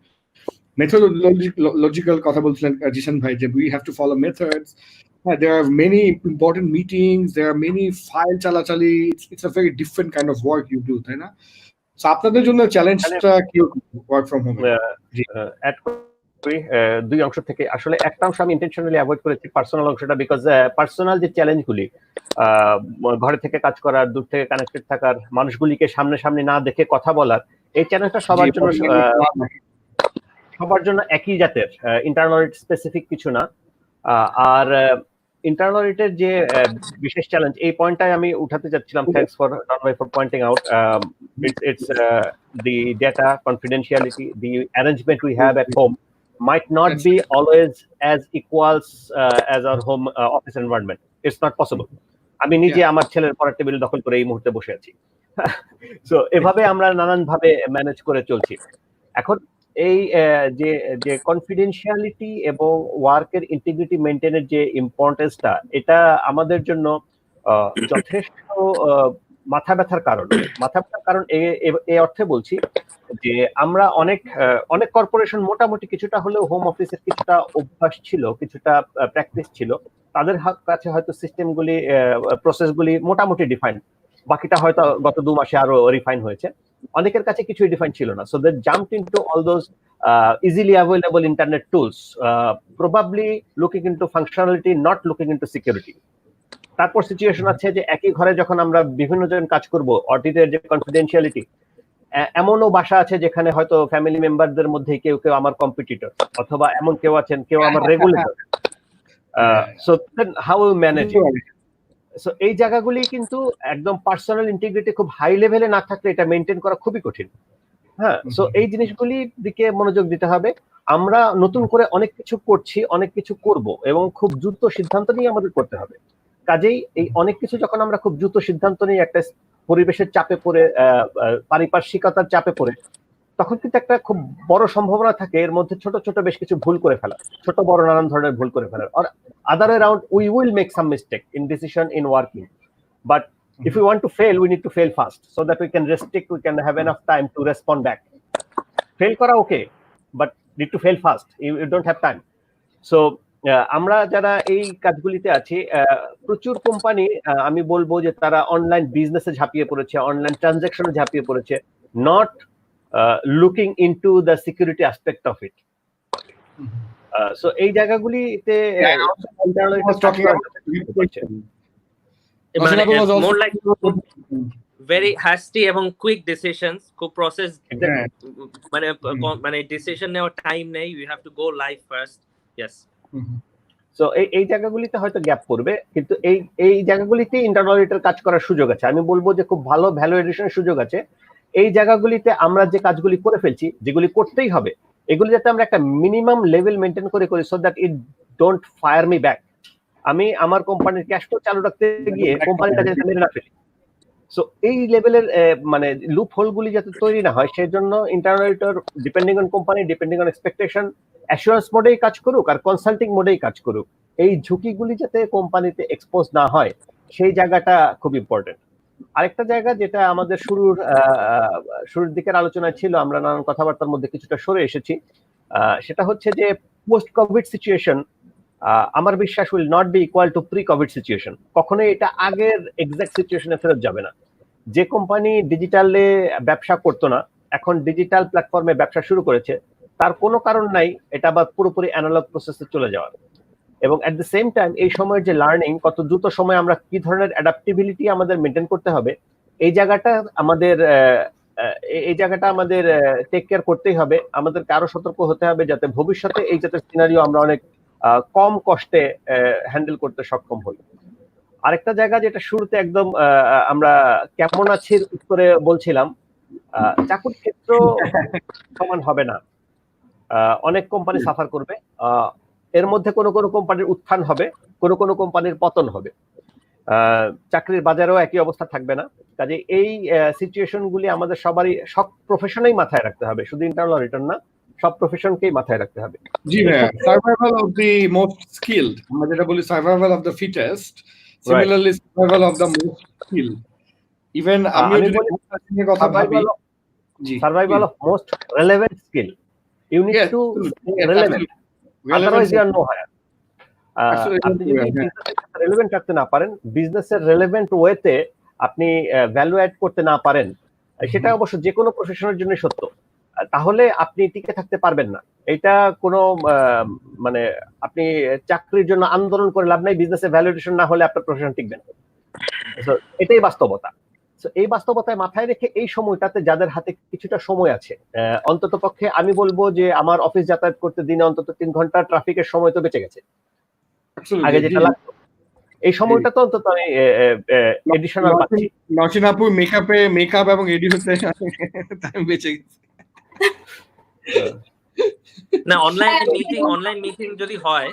মেথোডোলজিক্যাল কথা বলছিলেন জিশান ভাই, যে we have to follow methods. হ্যাঁ, there are many important meetings, there are many file চালাচালি, it's a very different kind of work you do, তাই না? সো আপনাদের জন্য চ্যালেঞ্জটা কি ওয়ার্ক ফ্রম হোম? অ্যাড করি দুই অংশ থেকে। আসলে একটা অংশ আমি ইন্টেনশনালি অ্যাভয়েড করেছি, পার্সোনাল অংশটা, বিকজ পার্সোনাল যে চ্যালেঞ্জগুলি, ঘরে থেকে কাজ করার, দূর থেকে কানেক্টেড থাকার, মানুষগুলিকে সামনে না দেখে কথা বলার, এই চ্যালেঞ্জটা সবার জন্য একই জাতের, ইন্টারনাল স্পেসিফিক কিছু না। আর ইন্টারনাল অডিটের যে বিশেষ চ্যালেঞ্জ, এই পয়েন্টটাই আমি উঠাতে চাচ্ছিলাম। Thanks for pointing out. It's the data confidentiality, the arrangement we have at home might not be always as equals as our home office environment. It's not possible. আমি নিজে আমার ছেলের পড়ার টেবিল দখল করে এই মুহূর্তে বসে আছি। সো এভাবে আমরা নানান ভাবে ম্যানেজ করে চলছি। এখন এই যে কনফিডেন্সিয়ালিটি এবং ওয়ার্কের ইন্টিগ্রিটি মেনটেনের যে ইম্পর্টেন্সটা, এটা আমাদের জন্য যথেষ্ট মাথা ব্যথার কারণ। এই অর্থে বলছি যে আমরা অনেক কর্পোরেশন মোটামুটি কিছুটা হলেও হোম অফিসের কিছুটা অভ্যাস ছিল, কিছুটা প্র্যাকটিস ছিল, তাদের কাছে হয়তো সিস্টেমগুলি প্রসেসগুলি মোটামুটি ডিফাইন্ড, বাকিটা হয়তো গত 2 মাসে আরো রিফাইন হয়েছে। অনেকের কাছে কিছুই ডিফাইন ছিল না, so they jumped into all those easily available internet tools, probably looking into functionality, not looking into security. তারপর সিচুয়েশন আছে যে একই ঘরে যখন আমরা বিভিন্ন জন কাজ করব, অডিটের যে কনফিডেন্সিয়ালিটি, এমনও বাসা আছে যেখানে হয়তো ফ্যামিলি মেম্বারদের মধ্যে কেউ আমার কম্পিটিটর, অথবা এমন কেউ আছেন কেউ আমার regulator. So then how we manage? So এই জায়গাগুলি কিন্তু একদম পার্সোনাল ইন্টিগ্রিটি খুব হাই লেভেলে না থাকলে এটা মেনটেন করা খুবই কঠিন। হ্যাঁ, সো এই জিনিসগুলির দিকে মনোযোগ দিতে হবে। আমরা নতুন করে অনেক কিছু করছি, অনেক কিছু করব, এবং খুব দ্রুত সিদ্ধান্ত নিয়ে আমাদের করতে হবে। কাজেই এই অনেক কিছু যখন আমরা খুব দ্রুত সিদ্ধান্ত নিয়ে একটা পরিবেশের চাপে পড়ে, পারিপার্শ্বিকতার চাপে পড়ে, তখন কিন্তু একটা খুব বড় সম্ভাবনা থাকে এর মধ্যে ছোট ছোট বেশ কিছু ভুল করে ফেলা, ছোট বড় নানান ধরনের ভুল করে ফেলার। আর other around we will make some mistake in decision, in working, but if we want to fail, we need to fail fast so that we can restrict, we can have enough time to respond back. Fail kora okay, but need to fail fast. You don't have time. So আমরা যারা এই কাজগুলিতে আছি, প্রচুর company আমি বলবো যে তারা online বিজনেসে ঝাঁপিয়ে পড়েছে, অনলাইন ট্রানজাকশনে ঝাঁপিয়ে পড়েছে, not looking into the security aspect of it. So এই জায়গাগুলিতে more like very hasty এবং কুইক ডিসিশনস, খুব প্রসেস, মানে ডিসিশন নেওয়ার টাইম নেই, you have to go live first. Yes, so এই জায়গাগুলিতে হয়তো গ্যাপ পড়বে, কিন্তু এই জায়গাগুলিতে ইন্টারনাল অডিটর কাজ করার সুযোগ আছে। আমি বলবো যে খুব ভালো ভ্যালু এডিশনের সুযোগ আছে এই জায়গাগুলিতে। আমরা যে কাজগুলি করে ফেলছি, যেগুলি করতেই হবে, এগুলি যাতে আমরা একটা মিনিমাম লেভেল মেনটেন করে করি, so that it don't fire me back. আমি আমার কোম্পানির ক্যাশ ফ্লো চালু রাখতে গিয়ে কোম্পানিটা যাতে মেরে না ফেলি। সো এই লেভেলের মানে লুপ হোলগুলি যাতে তৈরি না হয়, সেই জন্য internal auditor depending on company, depending on expectation, assurance মোডেই কাজ করুক আর কনসাল্টিং মোডেই কাজ করুক, এই ঝুঁকিগুলি যাতে কোম্পানিতে এক্সপোজ না হয়, সেই জায়গাটা খুব ইম্পর্টেন্ট। আরেকটা জায়গা যেটা আমাদের শুরুর দিকের আলোচনায় ছিল, আমরা নানান কথাবার্তার মধ্যে কিছুটা সরে এসেছি, সেটা হচ্ছে যে পোস্ট কোভিড সিচুয়েশন আমার বিশ্বাস will not be equal to pre covid situation. কখনোই এটা আগের এক্সাক্ট সিচুয়েশনে ফেরত যাবে না। যে কোম্পানি ডিজিটালে ব্যবসা করতো না, এখন ডিজিটাল প্ল্যাটফর্মে ব্যবসা শুরু করেছে, তার কোনো কারণ নাই এটা আবার পুরোপুরি অ্যানালগ প্রসেসে চলে যাওয়ার। এবং অ্যাট দ্য সেম টাইম এই সময়ের যে লার্নিং, কত দ্রুত সময় আমরা কি ধরনের অ্যাডাপ্টিবিলিটি আমাদের মেনটেন করতে হবে, এই জায়গাটা আমাদের টেক কেয়ার করতেই হবে। আমাদেরকে আরো সতর্ক হতে হবে যাতে ভবিষ্যতে এই জাতীয় সিনারিও আমরা অনেক কম কষ্টে হ্যান্ডেল করতে সক্ষম হই। আরেকটা জায়গা যেটা শুরুতে একদম আমরা কেমন আছি উত্তরে বলছিলাম, চাকুর ক্ষেত্র সমান হবে না, অনেক কোম্পানি সাফার করবে, এর মধ্যে কোনো কোম্পানির উত্থান হবে, কোনো কোম্পানির পতন হবে, চাকরির বাজারেও একই অবস্থা থাকবে না। কাজে এই সিচুয়েশন গুলি আমাদের সবারই সব প্রফেশনেই মাথায় রাখতে হবে, শুধু ইন্টারনাল অডিটর না, সব প্রফেশনকেই মাথায় রাখতে হবে। জি ভাইয়া, survival of the most skilled, আমরা যেটা বলি survival of the fittest, similarly survival of the most skilled. Even আমি যদি কথা ভাবি, জি, survival of most relevant skill, you need to relevant, otherwise you are no higher. আপনি যদি রেলেভেন্ট রাখতে না পারেন, বিজনেসের রেলেভেন্ট ওয়েতে আপনি ভ্যালু অ্যাড করতে না পারেন, সেটা অবশ্য যে কোনো প্রফেশনের জন্য সত্য, তাহলে আপনি টিকে থাকতে পারবেন না। এটা কোনো মানে আপনি চাকরির জন্য আন্দোলন করে লাভ নাই, বিজনেসে ভ্যালুয়েশন না হলে আপনার প্রফেশন টিকবে না। এটাই বাস্তবতা। এই বাস্তবতায় মাথায় রেখে এই সময়টাতে যাদের হাতে কিছুটা সময় আছে, অন্তত পক্ষে আমি বলবো যে আমার অফিস যাতায়াত করতে দিনে অন্তত 3 ঘন্টা ট্রাফিকের সময় তো বেঁচে গেছে, আগে যেটা লাগতো। এই সময়টা তো অন্তত আমি এডিশনাল পাচ্ছি। নওশীন আপু মেকআপ এবং এডি হতে টাইম বেঁচে গেছে। না, অনলাইন মিটিং যদি হয়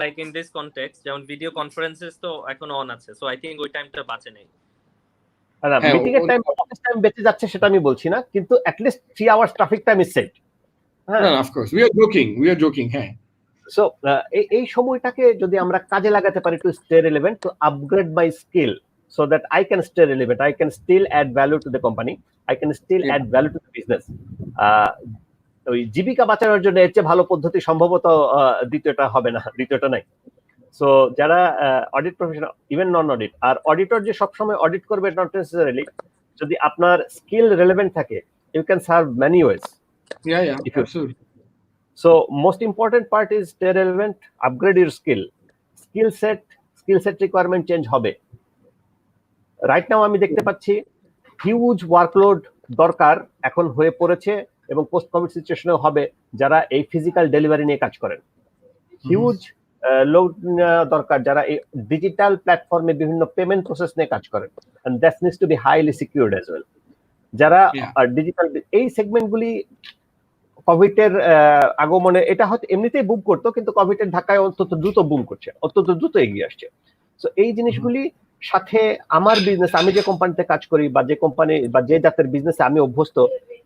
লাইক ইন দিস কনটেক্সট, যেমন ভিডিও কনফারেন্সেস তো এখন অন আছে, সো আই থিংক ওই টাইমটা বাঁচে নেই। মিটিং এর টাইম, অফিস টাইম বেঁচে যাচ্ছে সেটা আমি বলছি না, কিন্তু at least 3 hours traffic time is set. হ্যাঁ, of course we are joking. হ্যাঁ, সো এই সময়টাকে যদি আমরা কাজে লাগাতে পারি to stay relevant, to upgrade my skill, so that I can stay relevant, I can still add value to the company, I can still add value to the business. ওই জীবিকা বাঁচানোর জন্য এর চেয়ে ভালো পদ্ধতি সম্ভবত দ্বিতীয়টা হবে না, দ্বিতীয়টা নাই। সো যারা audit professional, even non audit, আর অডিটর যে সবসময় অডিট করবে নট নেসেসারিলি, যদি আপনার স্কিল রেলেভেন্ট থাকে, you can serve many ways. So most important part is stay relevant, upgrade your skill set requirement change হবে। রাইট নাও আমি দেখতে পাচ্ছি হিউজ ওয়ার্কলোড দরকার এখন হয়ে পড়েছে, এবং পোস্ট কোভিড সিচুয়েশনেও হবে, যারা এই ফিজিক্যাল ডেলিভারি নিয়ে কাজ করেন। হিউজ লোড দরকার যারা এই ডিজিটাল প্ল্যাটফর্মে বিভিন্ন পেমেন্ট প্রসেস নিয়ে কাজ করেন, and that needs to be highly secured as well. যারা ডিজিটাল এই সেগমেন্টগুলি কোভিড এর আগমনে, এটা হয়তো এমনিতেই বুম করতো, কিন্তু কোভিড এর ধাক্কায় অন্তত দ্রুত বুম করছে, অত্যন্ত দ্রুত এগিয়ে আসছে। সো এই জিনিসগুলি সাথে আমার বিজনেস, আমি যে কোম্পানিতে কাজ করি বা যে কোম্পানি বা যে জাতের বিজনেসে আমি অভ্যস্ত,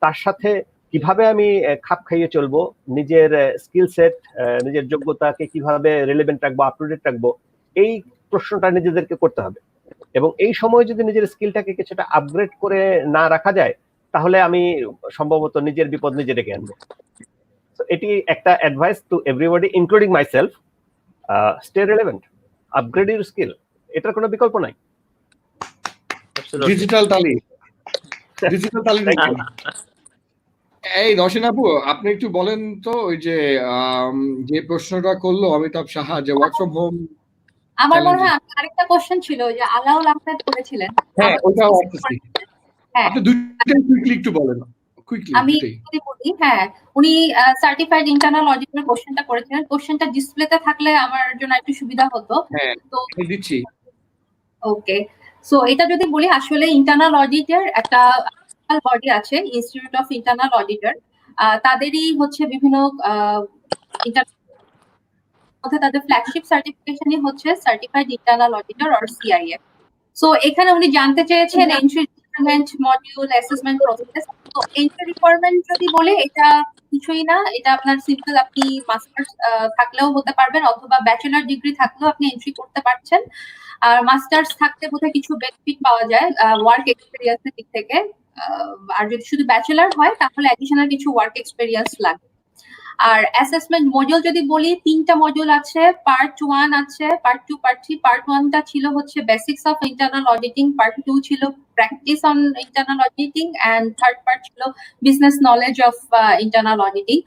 তার সাথে কিভাবে আমি খাপ খাইয়ে চলবো, নিজের স্কিল সেট, নিজের যোগ্যতাকে কিভাবে রিলেভেন্ট রাখবো, আপ টু ডেট রাখবো, এই প্রশ্নটা নিজেদেরকে করতে হবে। এবং এই সময় যদি নিজের স্কিলটাকে কিছুটা আপগ্রেড করে না রাখা যায়, তাহলে আমি সম্ভবত নিজের বিপদ নিজে ডেকে আনবো। এটি একটা advice to everybody including myself, stay relevant, upgrade your skill, এটার কোনো বিকল্প নাই। ডিজিটাল তালি এই নওশীন আপু, আপনি একটু বলেন তো, ওই যে প্রশ্নটা করলো অমিতাভ সাহা, যে ওয়ার্ক ফ্রম হোম, আমার মনে হয় আরেকটা কোশ্চেন ছিল যে আলাউল আহমেদ করেছিলেন। হ্যাঁ, ওটাও আসছে। আপনি দুইটাই কুইকলি একটু বলেন। আমি যদি বলি, হ্যাঁ, উনি সার্টিফাইড ইন্টারনাল অডিটর কোশ্চেনটা করেছিলেন। কোশ্চেনটা ডিসপ্লেতে থাকলে আমার জন্য একটু সুবিধা হতো। হ্যাঁ, তো দিচ্ছি। ওকে, সো এটা যদি বলি, আসলে ইন্টারনাল অডিটের একটা বডি আছে, ইনস্টিটিউট অফ ইন্টারনাল অডিটর। তাদেরই হচ্ছে বিভিন্ন তাদের ফ্ল্যাগশিপ সার্টিফিকেশনই হচ্ছে certified internal auditor or CIA. So এখানে উনি জানতে চেয়েছেন entry requirement, module, assessment process. তো এন্ট্রি রিকোয়ারমেন্ট যদি বলে, এটা কিছুই না, এটা আপনার সিম্পল, আপনি মাস্টার্স থাকলেও হতে পারবেন, অথবা ব্যাচেলর ডিগ্রি থাকলেও আপনি এন্ট্রি করতে পারছেন। আর মাস্টার্স থাকতে বোধহয় কিছু বেনিফিট পাওয়া যায় ওয়ার্ক এক্সপেরিয়েন্সের দিক থেকে। আর যদি শুধু ব্যাচেলর হয়, তাহলে অ্যাডিশনাল কিছু ওয়ার্ক এক্সপেরিয়েন্স লাগে। আর অ্যাসেসমেন্ট মডিউল যদি বলি, 3টা মডিউল আছে, পার্ট 1 আছে, পার্ট 2, পার্ট 3। পার্ট 1টা ছিল হচ্ছে basics of internal auditing, part 2 ছিল practice on internal auditing, and third part ছিল business knowledge of internal auditing.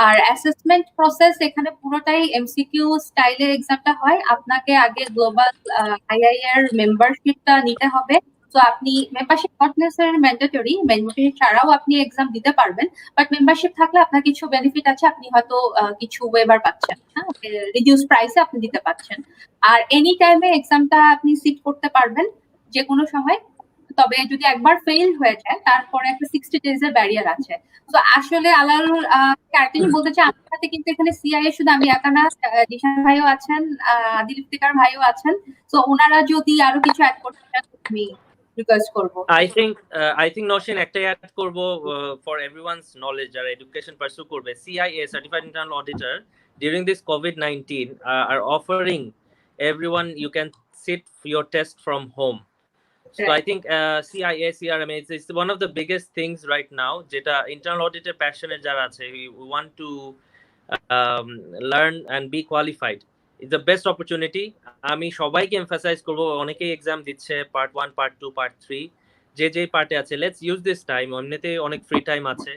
আর অ্যাসেসমেন্ট প্রসেস এখানে পুরোটাই এমসিকিউ স্টাইলের এক্সামটা হয়। আপনাকে আগে গ্লোবাল আইআই এর মেম্বারশিপটা নিতে হবে। তো আপনি membership not necessary mandatory, membership ছাড়াও আপনি এক্সাম দিতে পারবেন, বাট মেম্বারশিপ থাকলে আপনার কিছু বেনিফিট আছে, আপনি হয়তো কিছু ওয়েভার পাচ্ছেন, হ্যাঁ, রিডিউস প্রাইসে আপনি দিতে পারছেন। আর এনি টাইমে এক্সামটা আপনি সিট করতে পারবেন, যে কোনো সময়। তবে যদি একবার ফেল হয়ে যায়, তারপরে একটা 60 days এর ব্যারিয়ার আছে। তো আসলে আলাউল আরেকটা বলতে চাই, আমার সাথে কিন্তু এখানে সিআইএ শুধু আমি একা না, জিশান ভাইও আছেন, আদিল ইফতেখার ভাইও আছেন। তো ওনারা যদি আরো কিছু অ্যাড করতে চান, আমি রিকোয়েস্ট করব। I think Nausheen একটাই অ্যাড করব for everyone's knowledge, যারা এডুকেশন পারসু করবে, CIA Certified Internal Auditor during this COVID-19 are offering everyone, you can sit your test from home. So I think CIA, CRMA is one of the biggest things right now, jeta internal auditor passionate jara ache, we want to learn and be qualified. It's the best opportunity. আমি সবাইকে emphasise করব, অনেকেই exam দিচ্ছে, part 1, part 2, part 3, যে পার্টে আছে, let's use this time. এমনিতে অনেক ফ্রি টাইম আছে,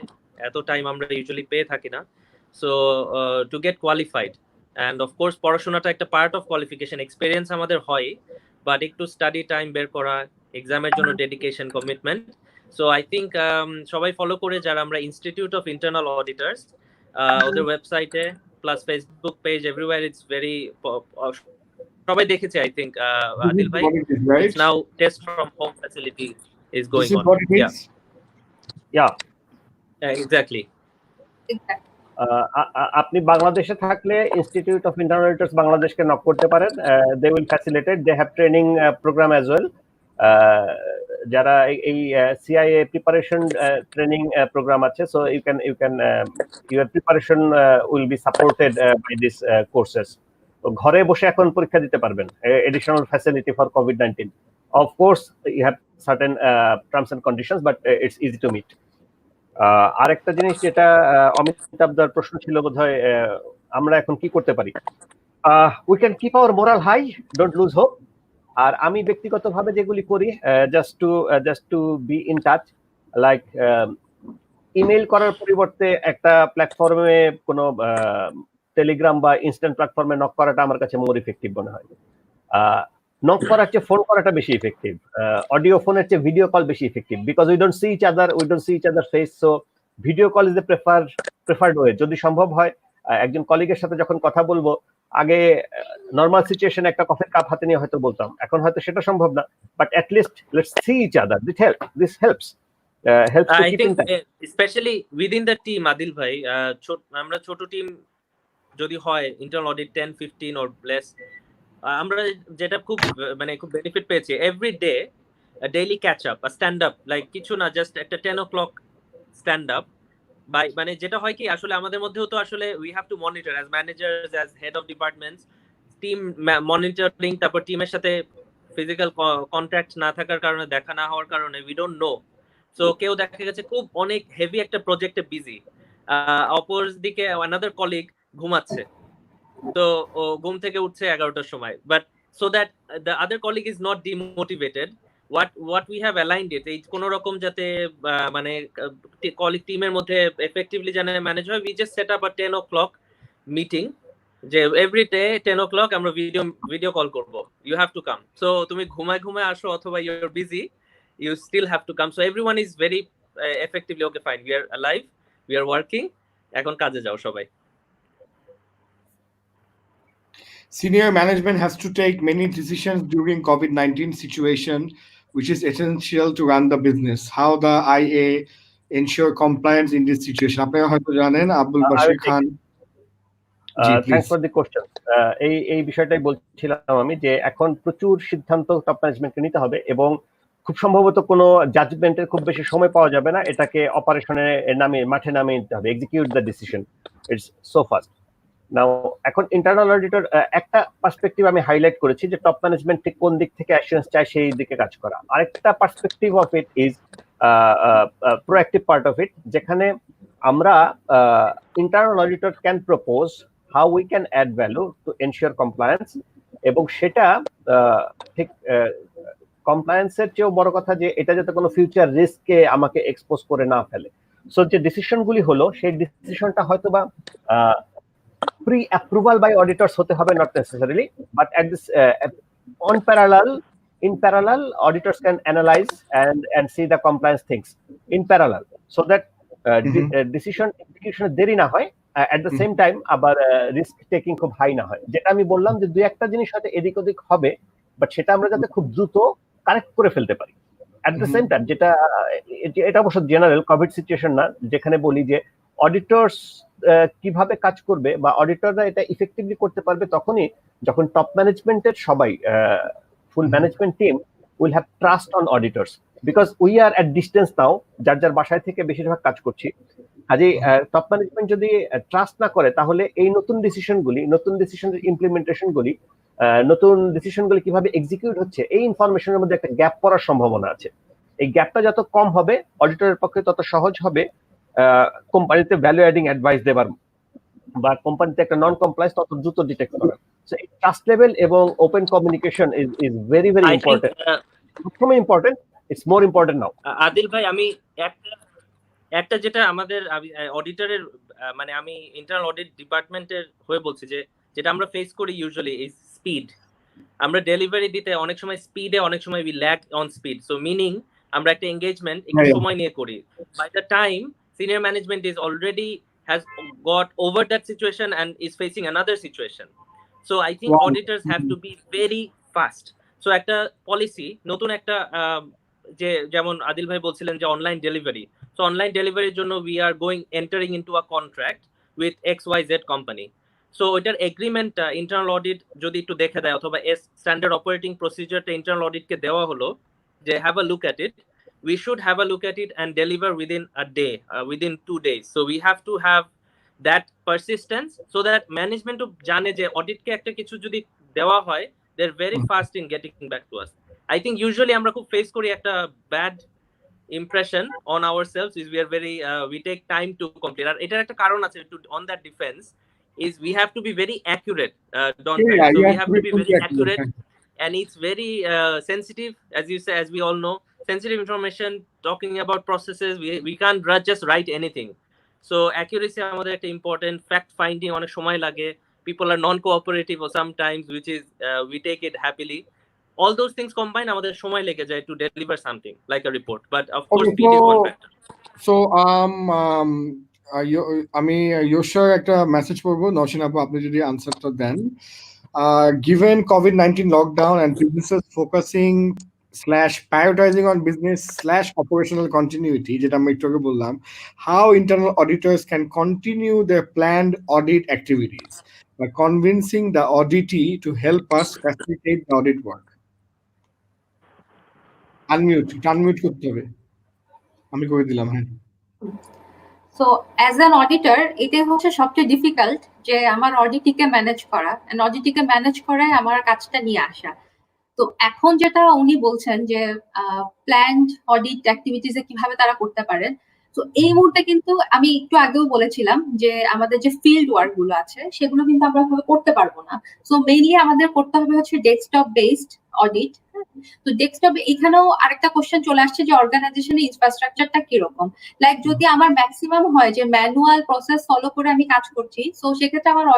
এত টাইম আমরা ইউজুয়ালি পেয়ে থাকি না। So to get qualified, and of course পড়াশোনাটা একটা পার্ট অফ কোয়ালিফিকেশন, এক্সপিরিয়েন্স আমাদের হয়, বাট একটু স্টাডি টাইম বের করা, এক্সামের জন্য dedication, commitment. So I think সবাই ফলো করে, যারা আমরা ইনস্টিটিউট অফ ইন্টারনাল অডিটার্স, ওদের ওয়েবসাইটে plus Facebook page, everywhere it's very সবাই দেখেছে, I think, This Adil is bhai. what it is, right? It's now test from home facility is This going is on. what it is. Yeah. Exactly. আপনি বাংলাদেশে থাকলে institute of internal অডিটর্স বাংলাদেশকে knock করতে পারেন, they will facilitate, they have training program as well. যারা এই CIA preparation training program আছে, so your preparation will be supported by this courses. ঘরে বসে এখন পরীক্ষা দিতে পারবেন, এডিশনাল ফ্যাসিলিটি ফর কোভিড-19। Of course you have certain terms and conditions, but it's easy to meet. আরেকটা জিনিস যেটা অমিতাভদার প্রশ্ন ছিল বোধহয়, আমরা এখন কি করতে পারি? We can keep our morale high, don't lose hope. আর আমি ব্যক্তিগতভাবে যেগুলি করি, just to be in touch, like email করার পরিবর্তে একটা প্ল্যাটফর্মে কোনো টেলিগ্রাম বা ইনস্ট্যান্ট প্ল্যাটফর্মে নক করাটা আমার কাছে মোর ইফেক্টিভ মনে হয়। নক করার চেয়ে ফোন করাটা বেশি ইফেক্টিভ, অডিও ফোনের চেয়ে ভিডিও কল বেশি effective, because we don't see each other face. So video call is the preferred way. যদি সম্ভব হয় একজন কলিগের সাথে যখন কথা বলবো, আগে নর্মাল সিচুয়েশনে একটা কফির কাপ হাতে নিয়ে হয়তো বলতাম, এখন হয়তো সেটা সম্ভব না, but at least let's see each other. This helps to I keep think in touch. especially within the team, Adil bhai, আমরা ছোট টিম যদি হয়, ইন্টারনাল অডিট 10-15 or less, আমরা যেটা খুব বেনিফিট পেয়েছি, every day daily catch up, stand up, like কিছু না, জাস্ট একটা 10 o'clock স্ট্যান্ড আপ। মানে যেটা হয় কি, আসলে আমাদের মধ্যেও তো আসলে we have two monitor as managers, as head of departments, team monitoring, তারপর টিমের সাথে ফিজিক্যাল কন্ট্যাক্ট না থাকার কারণে, দেখা না হওয়ার কারণে উই ডোন্ট নো। সো কেউ দেখা গেছে খুব অনেক হেভি একটা প্রজেক্টে বিজি, অপর দিকে অ্যানাদার কলিগ ঘুমাচ্ছে, তো ও ঘুম থেকে উঠছে 11টার সময়, but so that the other colleague is not demotivated, what we have aligned it, এই কোন রকম যাতে মানে কলিগ টিমের মধ্যে এফেক্টিভলি জানে ম্যানেজ হয়, we just set up a 10 o'clock meeting, যে এভরি ডে 10 o'clock আমরা ভিডিও কল করব, you have to come. So তুমি ঘুমায় আসো অথবা you're busy, you still have to come. So everyone is very effectively, okay fine, we are alive, we are working, এখন কাজে যাও সবাই। Senior management has to take many decisions during COVID-19 situation, which is essential to run the business. How the IA ensure compliance in this situation? আপনারা হয়তো জানেন, Abdul Bashir Khan. Thanks for the question. এই বিষয়টাই বলছিলাম আমি, যে এখন প্রচুর সিদ্ধান্ত টপ ম্যানেজমেন্টকে নিতে হবে, এবং খুব সম্ভবত কোনো জাজমেন্টের খুব বেশি সময় পাওয়া যাবে না, এটাকে অপারেশনে মাঠে নামিয়ে নিতে হবে, execute the decision, it's so fast. Now এখন ইন্টারনাল অডিটর একটা পার্সপেক্টিভ আমি হাইলাইট করেছি, যে টপ ম্যানেজমেন্ট ঠিক কোন দিক থেকে অ্যাসুরেন্স চায় সেই দিকে কাজ করা। আরেকটা perspective of it is proactive part of it, যেখানে আমরা internal auditor can propose how we can add value to ensure compliance, এবং সেটা ঠিক কমপ্লায়েন্সের চেয়েও বড় কথা যে এটা যাতে কোনো ফিউচার রিস্ককে আমাকে এক্সপোজ করে না ফেলে। সো যে ডিসিশনগুলি হলো, সেই ডিসিশনটা হয়তো বা pre-approval by auditors hote hobe, not necessarily, but at this in parallel auditors can analyze and see the compliance things in parallel, so that decision execution deri na hoy, at the same time abar risk taking khub high na hoy, jeta ami bollam je dui ekta jinish hote edik odik hobe, but seta amra jate khub druto correct kore felte pari at the same time, jeta eta obosho general covid situation na, jekhane boli je auditors কিভাবে কাজ করবে বা অডিটররা এটা effectively করতে পারবে তখনই যখন top ম্যানেজমেন্টের সবাই, full management team will have trust on auditors, because we are at distance now, যার বাসায় থেকে বেশিরভাগ কাজ করছি। কাজেই টপ ম্যানেজমেন্ট যদি ট্রাস্ট না করে, তাহলে এই নতুন ডিসিশনের ইমপ্লিমেন্টেশনগুলি, নতুন ডিসিশনগুলি কিভাবে এক্সিকিউট হচ্ছে, এই ইনফরমেশনের মধ্যে একটা গ্যাপ পড়ার সম্ভাবনা আছে। এই গ্যাপটা যত কম হবে, অডিটরের পক্ষে তত সহজ হবে কোম্পানিতে ভ্যালু অ্যাডিং অ্যাডভাইস দেবার, বা কোম্পানিতে একটা নন কমপ্লায়েন্স তত দ্রুত ডিটেক্ট করা। সো এই ট্রাস্ট লেভেল এবং open communication is very very important, খুবই ইম্পর্টেন্ট, ইটস মোর ইম্পর্টেন্ট নাও। আদিল ভাই, আমি একটা যেটা আমাদের অডিটরের, মানে আমি ইন্টারনাল অডিট ডিপার্টমেন্টের হয়ে বলছি, যে যেটা আমরা ফেস করি ইউজুয়ালি ইজ স্পিড। আমরা ডেলিভারি দিতে অনেক সময় স্পিডে, অনেক সময় we lack on speed. So meaning আমরা একটা এঙ্গেজমেন্ট একটু সময় নিয়ে করি, by the time senior management is already has got over that situation and is facing another situation. So I think Wow. auditors have to be very fast. So একটা policy নতুন একটা যে যেমন আদিল ভাই বলছিলেন যে অনলাইন ডেলিভারি, সো অনলাইন ডেলিভারির জন্য we are entering into a contract with XYZ company. So ওইটার এগ্রিমেন্টটা ইন্টারনাল অডিট যদি একটু দেখে দেয়, অথবা স্ট্যান্ডার্ড অপারেটিং প্রসিজারটা ইন্টারনাল অডিটকে দেওয়া হলো যে have a look at it, we should have a look at it and deliver within a day, within 2 days. So we have to have that persistence so that management jane je audit ke ekta kichu jodi dewa hoy, they're very fast in getting back to us. I think usually আমরা খুব face করি একটা bad impression on ourselves is we are very we take time to complete. আর এটার একটা কারণ আছে, to on that defense is we have to be very accurate, don't Yeah, so you we have to be very accurate. accurate, and it's very sensitive, as you say, as we all know, sensitive information, talking about processes, we can't just write anything. So accuracy আমাদের একটা important, fact finding অনেক সময় লাগে, people are non cooperative or sometimes, which is we take it happily. All those things combine আমাদের সময় লেগে যায় to deliver something like a report, but of course speed is one factor. So আমি ইয়োশার একটা message পড়বো, নওশীন আপু আপনি যদি আনসারটা দেন। Given COVID-19 lockdown and businesses focusing / prioritizing on business / operational continuity, যেটা আমি একটু আগে বললাম, how internal auditors can continue their planned audit activities by convincing the auditee to help us facilitate the audit work. Unmute করতে হবে, আমি করে দিলাম। হ্যাঁ, সো অ্যাজ অ্যান অডিটর এটাই হচ্ছে সবচেয়ে ডিফিকাল্ট, যে আমার অডিটিকে ম্যানেজ করা, অডিটিকে ম্যানেজ করে আমার কাজটা নিয়ে আসা। তো এখন যেটা উনি বলছেন যে প্ল্যান্ড অডিট অ্যাক্টিভিটিসে কিভাবে তারা করতে পারেন, তো এই মুহূর্তে কিন্তু আমি একটু আগেও বলেছিলাম যে আমাদের যে ফিল্ড ওয়ার্ক গুলো আছে সেগুলো কিন্তু আমরা ভাবে করতে পারবো না। সো মেইনলি আমাদের করতে হবে হচ্ছে ডেস্কটপ বেসড অডিট। তো ডেস্কটপ এখানেও আরেকটা কোশ্চেন চলে আসছে যে অর্গানাইজেশনের ইনফ্রাস্ট্রাকচারটা কিরকম। লাইক যদি আমার ম্যাক্সিমাম হয় যে ম্যানুয়াল প্রসেস ফলো করে আমি কাজ করছি, সো সেক্ষেত্রে আমার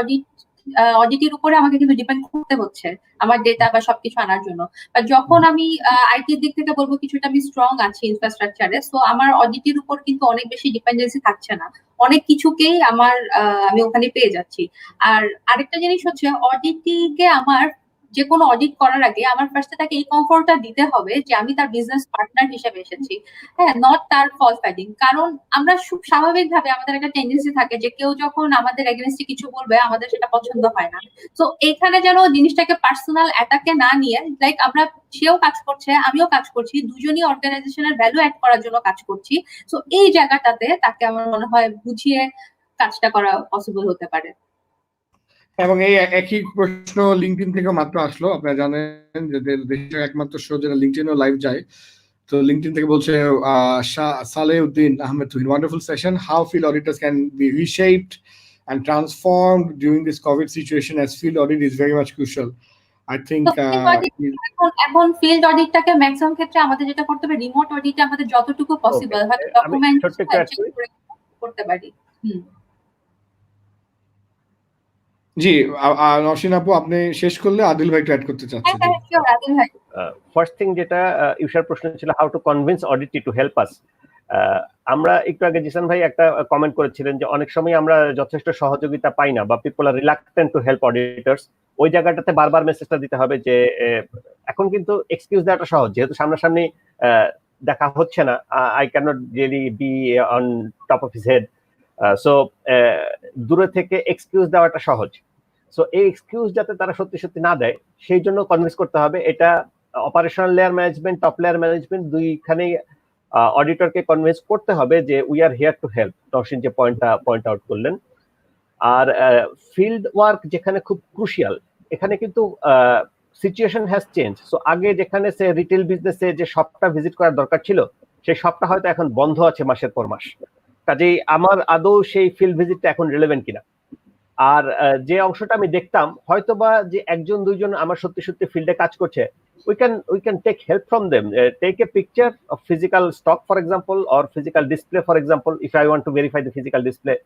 অডিটের উপরে আমাকে কিন্তু ডিপেন্ড করতে হচ্ছে আমার ডেটা বা সবকিছু আনার জন্য। আর যখন আমি আইটির দিক থেকে বলবো কিছুটা আমি স্ট্রং আছি ইনফ্রাস্ট্রাকচারে, সো আমার অডিটের উপর কিন্তু অনেক বেশি ডিপেন্ডেন্সি থাকছে না, অনেক কিছুকেই আমি ওখানে পেয়ে যাচ্ছি। আর আরেকটা জিনিস হচ্ছে অডিটিংকে আমার যে কোনো অডিট করার আগে আমার ফার্স্টে তাকে এই কমফোর্টটা দিতে হবে যে আমি তার বিজনেস পার্টনার হিসেবে এসেছি, হ্যাঁ, নট তার ফল ফাইটিং। কারণ আমরা স্বাভাবিকভাবে আমাদের একটা টেন্ডেন্সি থাকে যে কেউ যখন আমাদের এগেইনস্টে কিছু বলবে আমাদের সেটা পছন্দ হয় না। তো এখানে যেন জিনিসটাকে পার্সোনাল অ্যাটাকে না নিয়ে, লাইক আমরা সেও কাজ করছে আমিও কাজ করছি, দুজনই অর্গানাইজেশনের ভ্যালু অ্যাড করার জন্য কাজ করছি। তো এই জায়গাটাতে তাকে আমার মনে হয় বুঝিয়ে কাজটা করা পসিবল হতে পারে। এবং এই একই প্রশ্ন লিঙ্কডইন থেকে মাত্র আসলো। আপনারা জানেন যে দেশের একমাত্র শো যেটা লিঙ্কডইনও লাইভ যায়, তো লিঙ্কডইন থেকে বলছে Uddin Ahmed, wonderful session. How field auditors can be reshaped and transformed during this COVID situation, as field audit is very much crucial. I think এখন ফিল্ড অডিটটাকে ম্যাক্সিমাম ক্ষেত্রে আমাদের যেটা করতে হবে, রিমোট অডিটে আমাদের যতটুকু পসিবল হয়তো ডকুমেন্ট করতে পারি। জি, নওশীন আপু আপনি শেষ করলে আদিল ভাই অ্যাড করতে চাচ্ছেন। ফার্স্ট থিং যেটা ইউশার প্রশ্ন ছিল, how to convince auditee to help us. আমরা একটু আগে জিসান ভাই একটা কমেন্ট করেছিলেন যে অনেক সময় আমরা যথেষ্ট সহযোগিতা পাই না বা people are reluctant to help auditors. ওই জায়গাটাতে বারবার মেসেজটা দিতে হবে যে এখন কিন্তু এক্সকিউজ দেওয়াটা সহজ, যেহেতু সামনাসামনি দেখা হচ্ছে না, I can not really be on top of his head, so দূরে থেকে এক্সকিউজ দেওয়াটা সহজ। সো এই এক্সকিউজ যাতে তারা সত্যি সত্যি না দেয় সেই জন্য কনভিন্স করতে হবে। এটা operational layer management, top layer management দুইখানেই অডিটরকে কনভিন্স করতে হবে যে we are here to help. Nowshin যে পয়েন্ট আউট করলেন। আর ফিল্ড ওয়ার্ক যেখানে খুব ক্রুশিয়াল, এখানে কিন্তু সিচুয়েশন হ্যাজ চেঞ্জ। সো আগে যেখানে সে রিটেল বিজনেসে যে শপটা ভিজিট করার দরকার ছিল, সেই শপটা হয়তো এখন বন্ধ আছে মাসের পর মাস। কাজেই আমার আদৌ সেই ফিল্ড ভিজিটটা এখন রিলেভেন্ট কিনা। আর যে অংশটা আমি দেখতাম হয়তোবা যে একজন দুইজন আমার সত্যি সত্যি ফিল্ডে কাজ করছে, we can take help from them. Take a picture of physical stock, for example, or physical display, for example. If I want to verify the physical display,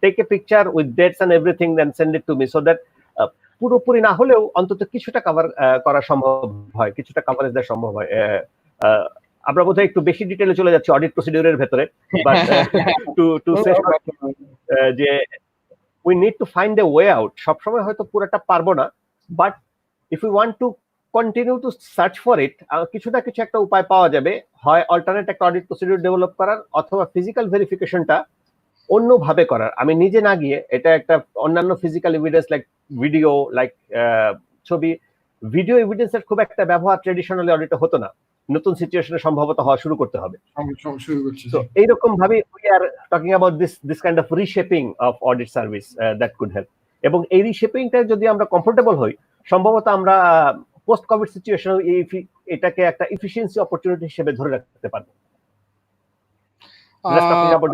take a picture with dates and everything, then send it to me, so that পুরোপুরি না হলেও অন্তত কিছুটা cover করা সম্ভব হয়, কিছুটা coverage দেওয়া সম্ভব হয়। আমরা বোধহয় একটু বেশি ডিটেলে চলে যাচ্ছি অডিট প্রসিডিউরের ভেতরে, বাট টু সে যে we need to find a way out. সবসময় হয়তো পুরোটা পারবো না, but if you want to continue to search for it, কিছু না কিছু একটা উপায় পাওয়া যাবে, হয় অল্টারনেট একটা অডিট প্রসিডিউর ডেভেলপ করার, অথবা ফিজিক্যাল ভেরিফিকেশনটা অন্যভাবে করার। আমি নিজে না গিয়ে এটা একটা অন্যান্য physical evidence like video, like ছবি, ভিডিও এভিডেন্সের খুব একটা ব্যবহার ট্রেডিশনালি অডিটে হতো না, নতুন সিচুয়েশনে সম্ভবত হওয়া শুরু করতে হবে। তো এইরকম ভাবে we are talking about this kind of reshaping of audit service that could help. এবং এই রিশেপিংটা যদি আমরা কমফোর্টেবল হই, সম্ভবত আমরা পোস্ট কোভিড সিচুয়েশন এটাকে একটা এফিসিয়েন্সি অপরচুনিটি হিসেবে ধরে রাখতে পারবো।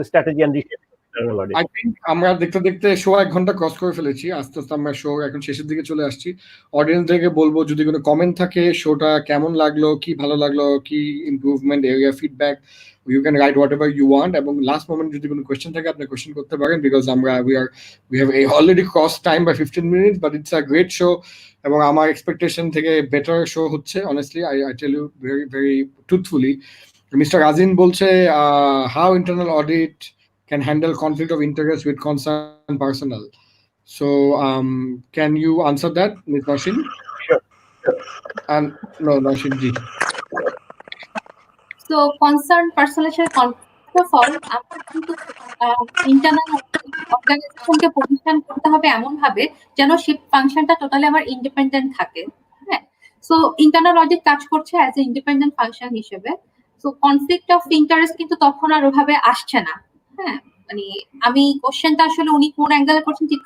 Strategy and reshaping. I think আমরা দেখতে দেখতে শো 1 ঘন্টা ক্রস করে ফেলেছি। আস্তে আস্তে আমরা শো এখন শেষের দিকে চলে আসছি। অডিয়েন্সদেরকে বলবো, যদি কোনো কমেন্ট থাকে, শোটা কেমন লাগলো, কি ভালো লাগলো, কি improvement area, feedback, you can write whatever you want. এবং লাস্ট মোমেন্ট যদি কোনো কোয়েশ্চেন থাকে আপনি কোয়েশ্চেন করতে পারেন, because we have already cross time by 15 minutes, but it's a great show. এবং আমার এক্সপেকটেশন থেকে বেটার শো হচ্ছে, honestly I tell you very very truthfully. Mister Azin বলছে, how internal audit can handle conflict of interest with concerned personnel. So, can you answer that, Ms. Nausheen? Sure. And no, Nausheen ji. So, concerned personnel first of all, আমরা কিন্তু internal অর্গানাইজেশনকে position করতে হবে এমন ভাবে যেন সেই ফাংশনটা totally আমার ইন্ডিপেন্ডেন্ট থাকে। হ্যাঁ, সো ইন্টারনাল অডিট কাজ করছে অ্যাজ এ ইন্ডিপেন্ডেন্ট ফাংশন হিসেবে। সো কনফ্লিক্ট অফ ইন্টারেস্ট কিন্তু তখন আর ওভাবে আসছে না। হ্যাঁ, মানে আমি কোশ্চেনটা আসলে উনি কোন অ্যাঙ্গেলে করছেন ঠিক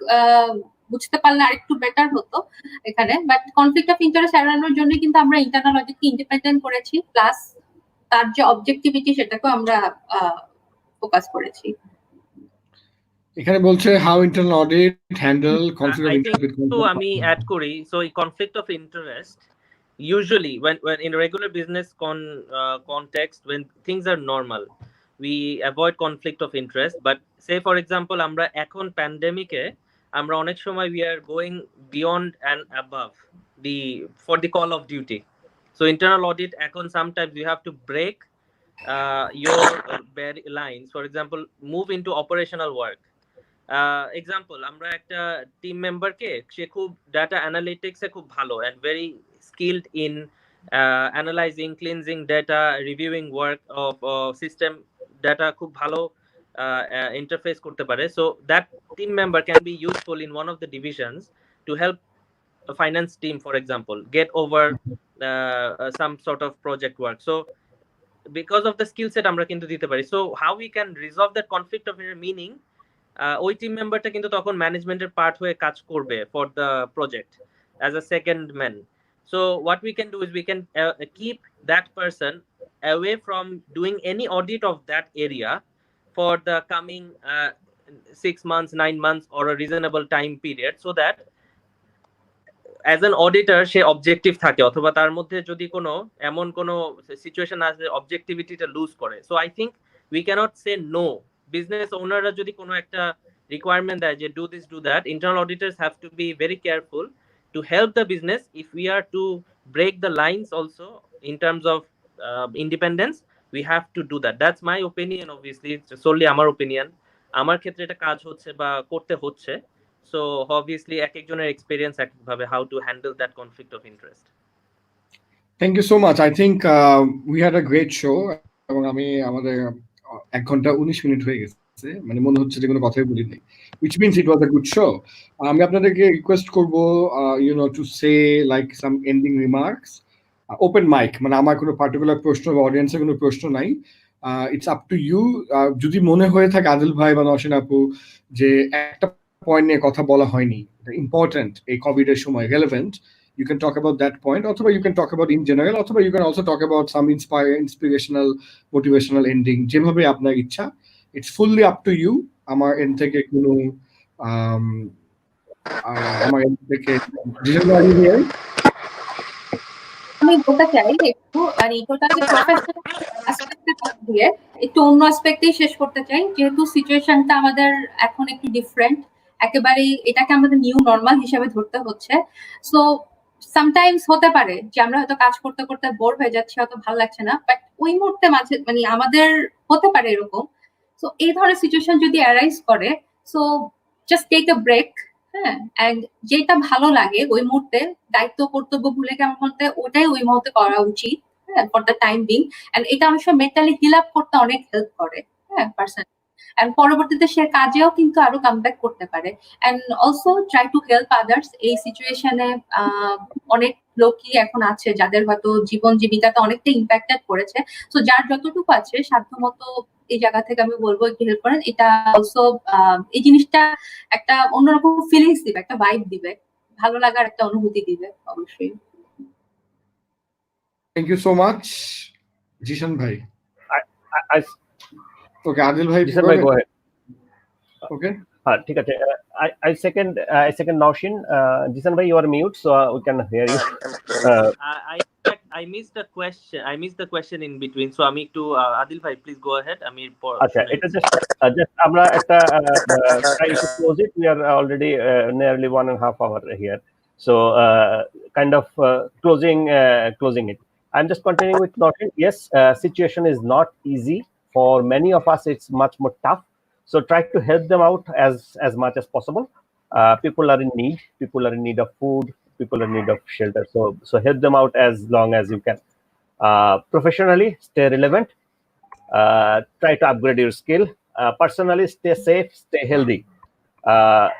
বুঝতে পারলে আরেকটু বেটার হতো এখানে। বাট কনফ্লিক্ট অফ ইন্টারেস্ট এড়ানোর জন্য কিন্তু আমরা ইন্টারনাল অডিটকে ইন্ডিপেন্ডেন্ট করেছি, প্লাস তার যে অবজেক্টিভিটি সেটাকেও আমরা ফোকাস করেছি। এখানে বলছে how internal audit handle conflict of interest. তো আমি অ্যাড করি, সো এই conflict of interest usually when in regular business context, when things are normal, we avoid conflict of interest. But say for example আমরা এখন প্যান্ডেমিকে আমরা অনেক সময় we are going beyond and above for the call of duty. So internal audit এখন sometimes you have to break your lines, for example move into operational work. Example, আমরা একটা team মেম্বারকে, সে খুব ডাটা অ্যানালিটিক্স এ খুব ভালো and very skilled in analyzing, cleansing data, reviewing work of system data, খুব ভালো interface করতে পারে. So that team member can be useful in one of the divisions to help a finance team, for example, get over some sort of project work. So because of the skill set আমরা কিন্তু দিতে পারি. So how we can resolve that conflict of interest, meaning ওই team মেম্বারটা কিন্তু তখন ম্যানেজমেন্টের part হয়ে কাজ করবে for the project as a second man. So what we can do is we can keep that person away from doing any audit of that area for the coming 6 months, 9 months or a reasonable time period, so that as an auditor say objective থাকে, অথবা তার মধ্যে যদি কোনো এমন কোনো situation আসে অবজেক্টিভিটিটা লুজ করে. So I think we cannot say no. Business ওনাররা যদি কোনো একটা রিকোয়ারমেন্ট দেয় যে do this do that, internal auditors have to be very careful to help the business. If we are to break the lines also in terms of independence, we have to do that. That's my opinion, obviously it's solely আমার opinion. আমার ক্ষেত্রে এটা কাজ হচ্ছে বা করতে হচ্ছে. So obviously এক একজনের এক্সপেরিয়েন্স একভাবে how to handle that conflict of interest. Thank you so much. I think we had a great show. এবং আমি আমাদের 1 ঘন্টা 19 মিনিট হয়ে গেছে, মানে মনে হচ্ছে যে কোনো কথাই বলিনি, which means it was a good show. আমি আপনাদেরকে রিকোয়েস্ট করব to say like some ending remarks. Open mic, মানে আমার কোনো পার্টিকুলার প্রশ্ন বা অডিয়েন্সের কোনো প্রশ্ন নাই, ইটস আপ টু ইউ. যদি মনে হয়ে থাকে আদিল ভাই বা নওশীন আপু যে একটা পয়েন্ট নিয়ে কথা বলা হয়নি, ইম্পর্টেন্ট এই কোভিড এর সময় relevant, you can talk about that point, অথবা you can talk about in general, অথবা you can also talk about some inspirational motivational ending, যেভাবে আপনার ইচ্ছা. It's fully up to you. আমার এন্ড থেকে কোনো আমার এন্ড থেকে আমি বলতে চাই একটু, মানে টোটালি প্রফেশনাল অ্যাসপেক্টে দিয়ে একটু অন্য অ্যাসপেক্টেই শেষ করতে চাই, যেহেতু সিচুয়েশনটা আমাদের এখন একটু ডিফারেন্ট, একেবারে এটাকে আমাদের নিউ নর্মাল হিসেবে ধরতে হচ্ছে. সো সামটাইমস হতে পারে যে আমরা হয়তো কাজ করতে করতে বোর হয়ে যাচ্ছি, হয়তো ভালো লাগছে না, বাট ওই মুহূর্তে মাঝে মানে আমাদের হতে পারে এরকম. সো এই ধরনের সিচুয়েশন যদি অ্যারাইজ করে, so just take a break, হ্যাঁ, অ্যান্ড যেটা ভালো লাগে ওই মুহূর্তে দায়িত্ব কর্তব্য ভুলে গিয়ে আমার মতে ওটাই ওই মুহূর্তে করা উচিত, হ্যাঁ, for the time being. And এটা অনেক সময় মেন্টালি হিল আপ করতে অনেক হেল্প করে, হ্যাঁ, পার্সন। অ্যান্ড পরবর্তীতে সে কাজেও কিন্তু আরো কামব্যাক করতে পারে। And also try to help others. এই সিচুয়েশনে অনেক লোকই এখন আছে যাদের হয়তো জীবন জীবিকাতে অনেকটা ইম্প্যাক্টেড করেছে। সো যার যতটুকু আছে সাধ্যমতো এই জায়গা থেকে আমি বলবো একটু হেল্প করেন। এটা অলসো এই জিনিসটা একটা অন্যরকম ফিলিংস দিবে, একটা ভাইব দিবে, ভালো লাগার একটা অনুভূতি দিবে অবশ্যই। Thank you so much Zeeshan ভাই। ওকে আদিল ভাই, জিশান ভাই, go ahead. ওকে ঠিক আছে। I second Nausheen. Jishan bhai, you are mute, so we can hear you. I missed the question. I missed the question in between. So আমি একটু Adil bhai, please go ahead. আমি আচ্ছা, এটা just আমরা একটা try to close it. We are already nearly 1.5 hours here. So kind of closing it. I'm just continuing with Nausheen. Yes, situation is not easy for many of us. It's much more tough. So try to help them out as much as possible. People are in need. People are in need of food. People are in need of shelter. So help them out as long as you can. Professionally, stay relevant. Try to upgrade your skill. Personally, stay safe, stay healthy.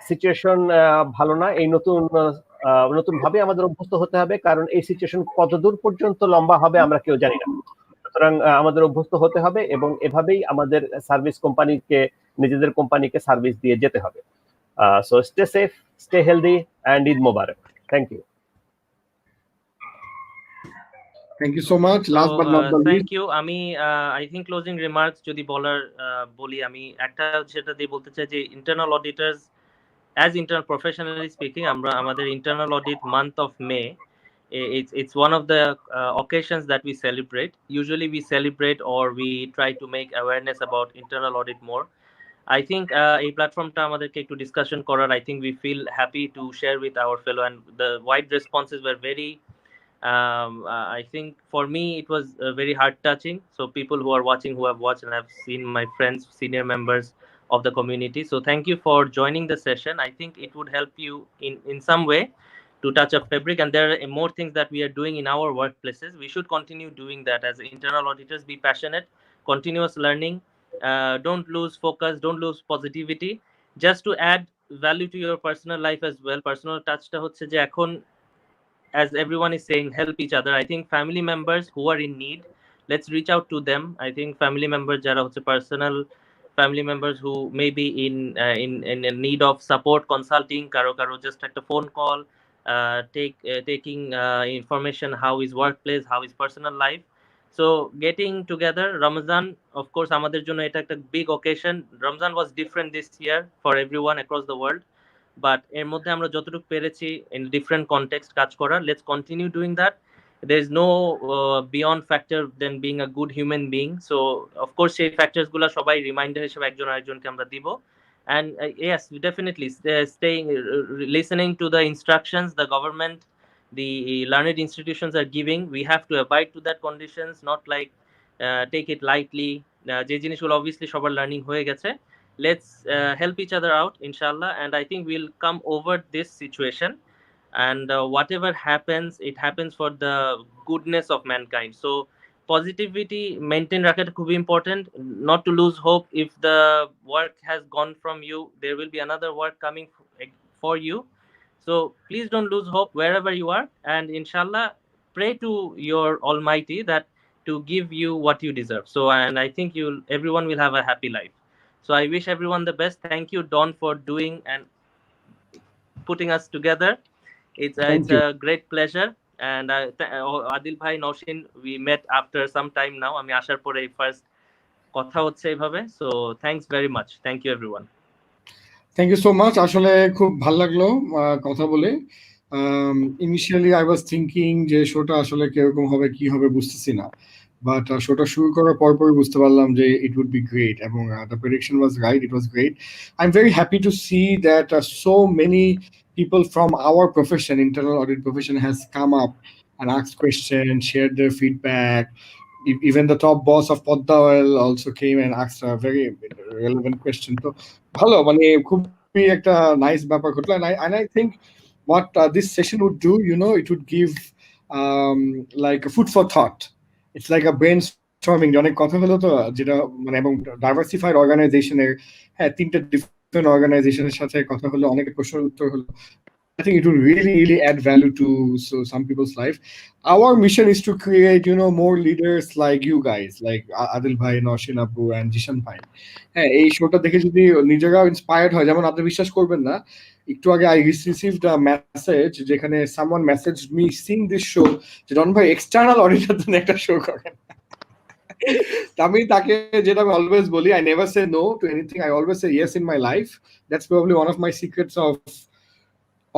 Situation ভালো না, এই নতুন ভাবে আমাদের অভ্যস্ত হতে হবে, কারণ এই সিচুয়েশন কতদূর পর্যন্ত লম্বা হবে আমরা কেউ জানি না। সুতরাং আমাদের অভ্যস্ত হতে হবে এবং এভাবেই আমাদের সার্ভিস কোম্পানিকে, নিজেদের কোম্পানিকে সার্ভিস দিয়ে যেতে হবে। So stay safe, stay healthy and Eid Mubarak. Thank you. Thank you so much. Last but not the list, thank you. আমি আই থিংক ক্লোজিং রিমার্কস যদি বলি, আমি একটা সেটা দিয়ে বলতে চাই যে internal auditors, as internal professionally speaking, আমাদের internal audit month of May, it's one of the occasions that we celebrate. Usually we celebrate or we try to make awareness about internal audit more. I think এই প্ল্যাটফর্মটা আমাদেরকে একটু discussion করার, I think we feel happy to share with our fellow, and the wide responses were very I think for me it was very heart touching. So people who are watching, who have watched and have seen my friends, senior members of the community, so thank you for joining the session. I think it would help you in some way to touch a fabric, and there are more things that we are doing in our workplaces. We should continue doing that as internal auditors. Be passionate, continuous learning, don't lose focus, don't lose positivity, just to add value to your personal life as well. Personal touchটা হচ্ছে যে এখন, as everyone is saying, help each other. I think family members who are in need, let's reach out to them. I think family members jara hoche personal family members who may be in need of support, consulting, karo just like a phone call, taking information, how is workplace, how is personal life. So getting together. Ramadan, of course, amader jonno eta ekta big occasion. Ramadan was different this year for everyone across the world, but এর মধ্যে আমরা যতটুকু পেরেছি in different context কাজ করা, let's continue doing that. There is no beyond factor than being a good human being. So of course সেই factors গুলা সবাই রিমাইন্ডার হিসেবে একজন আরেকজনকে আমরা দিব, and yes, definitely staying listening to the instructions the government, the learned institutions are giving. We have to abide to that conditions, not like take it lightly. যে জিনিসগুলো obviously সবার লার্নিং হয়ে গেছে, let's help each other out, inshallah, and I think we'll come over this situation, and whatever happens, it happens for the goodness of mankind. So positivity maintain রাখাটা খুবই important, not to lose hope. If the work has gone from you, there will be another work coming for you. So please don't lose hope wherever you are, and inshallah pray to your almighty that to give you what you deserve. So, and I think everyone will have a happy life. So I wish everyone the best. Thank you, Don, for doing and putting us together. It's a great pleasure. And Adil bhai, Nausheen, we met after some time now. আমি আসার পরে first কথা হচ্ছে এইভাবে। So thanks very much. Thank you everyone. Thank you so much. আসলে খুব ভালো লাগলো কথা বলে। ইনিশিয়ালি আই ওয়াজ থিঙ্কিং যে শোটা আসলে কিরকম হবে, কি হবে বুঝতেছি না, বাট শোটা শুরু করার পরপরই বুঝতে পারলাম যে ইট উড বি গ্রেট, এবং the prediction was right, it was great. I am very happy to see that so many people from our profession, internal audit profession, has come up and asked questions, shared their feedback. Even the top boss of Podda Oil also came and asked a very relevant question. So bhalo, mane khub একটা nice ব্যাপার ঘটলো, and I think what this session would do, it would give like a food for thought. It's like a brainstorming. অনেক কথা হলো তো, যেটা মানে এবং ডাইভার্সিফাইড অর্গানাইজেশনের, হ্যাঁ, 3টা ডিফারেন্ট অর্গানাইজেশনের সাথে কথা হলো, অনেক প্রশ্নের উত্তর হলো। I think it will really add value to some people's life. Our mission is to create, more leaders like you guys, like Adil bhai, Nausheen apu, and Jishan bhai. হ্যাঁ, এই শোটা দেখে যদি নিজেরাও ইন্সপায়ার্ড হয়, যেমন আপনি বিশ্বাস করবেন না, একটু আগে I received a message যেখানে someone messaged me seeing this show যে রন ভাই এক্সটার্নাল অডিটর জন্য একটা শো করেন। আমি তাকে যেটা আমি অলওয়েজ বলি, I never say no to anything, I always say yes in my life. That's probably one of my secrets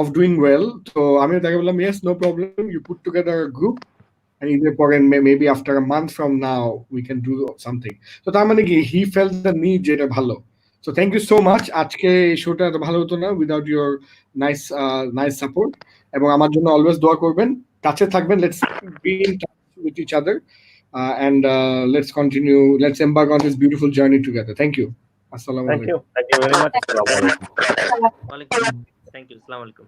of doing well. So আমি তাকে বললাম, yes, no problem, you put together a group and maybe after a month from now we can do something. So তার মানে কি, he felt the need যেটা ভালো। So thank you so much. আজকে এই শোটা এত ভালো হতো না without your nice support, এবং আমার জন্য অলওয়েজ দোয়া করবেন, কাছে থাকবেন, let's be in touch with each other, and let's embark on this beautiful journey together. Thank you. Assalamu alaikum. Thank you very much. Thank you. Assalamu alaikum.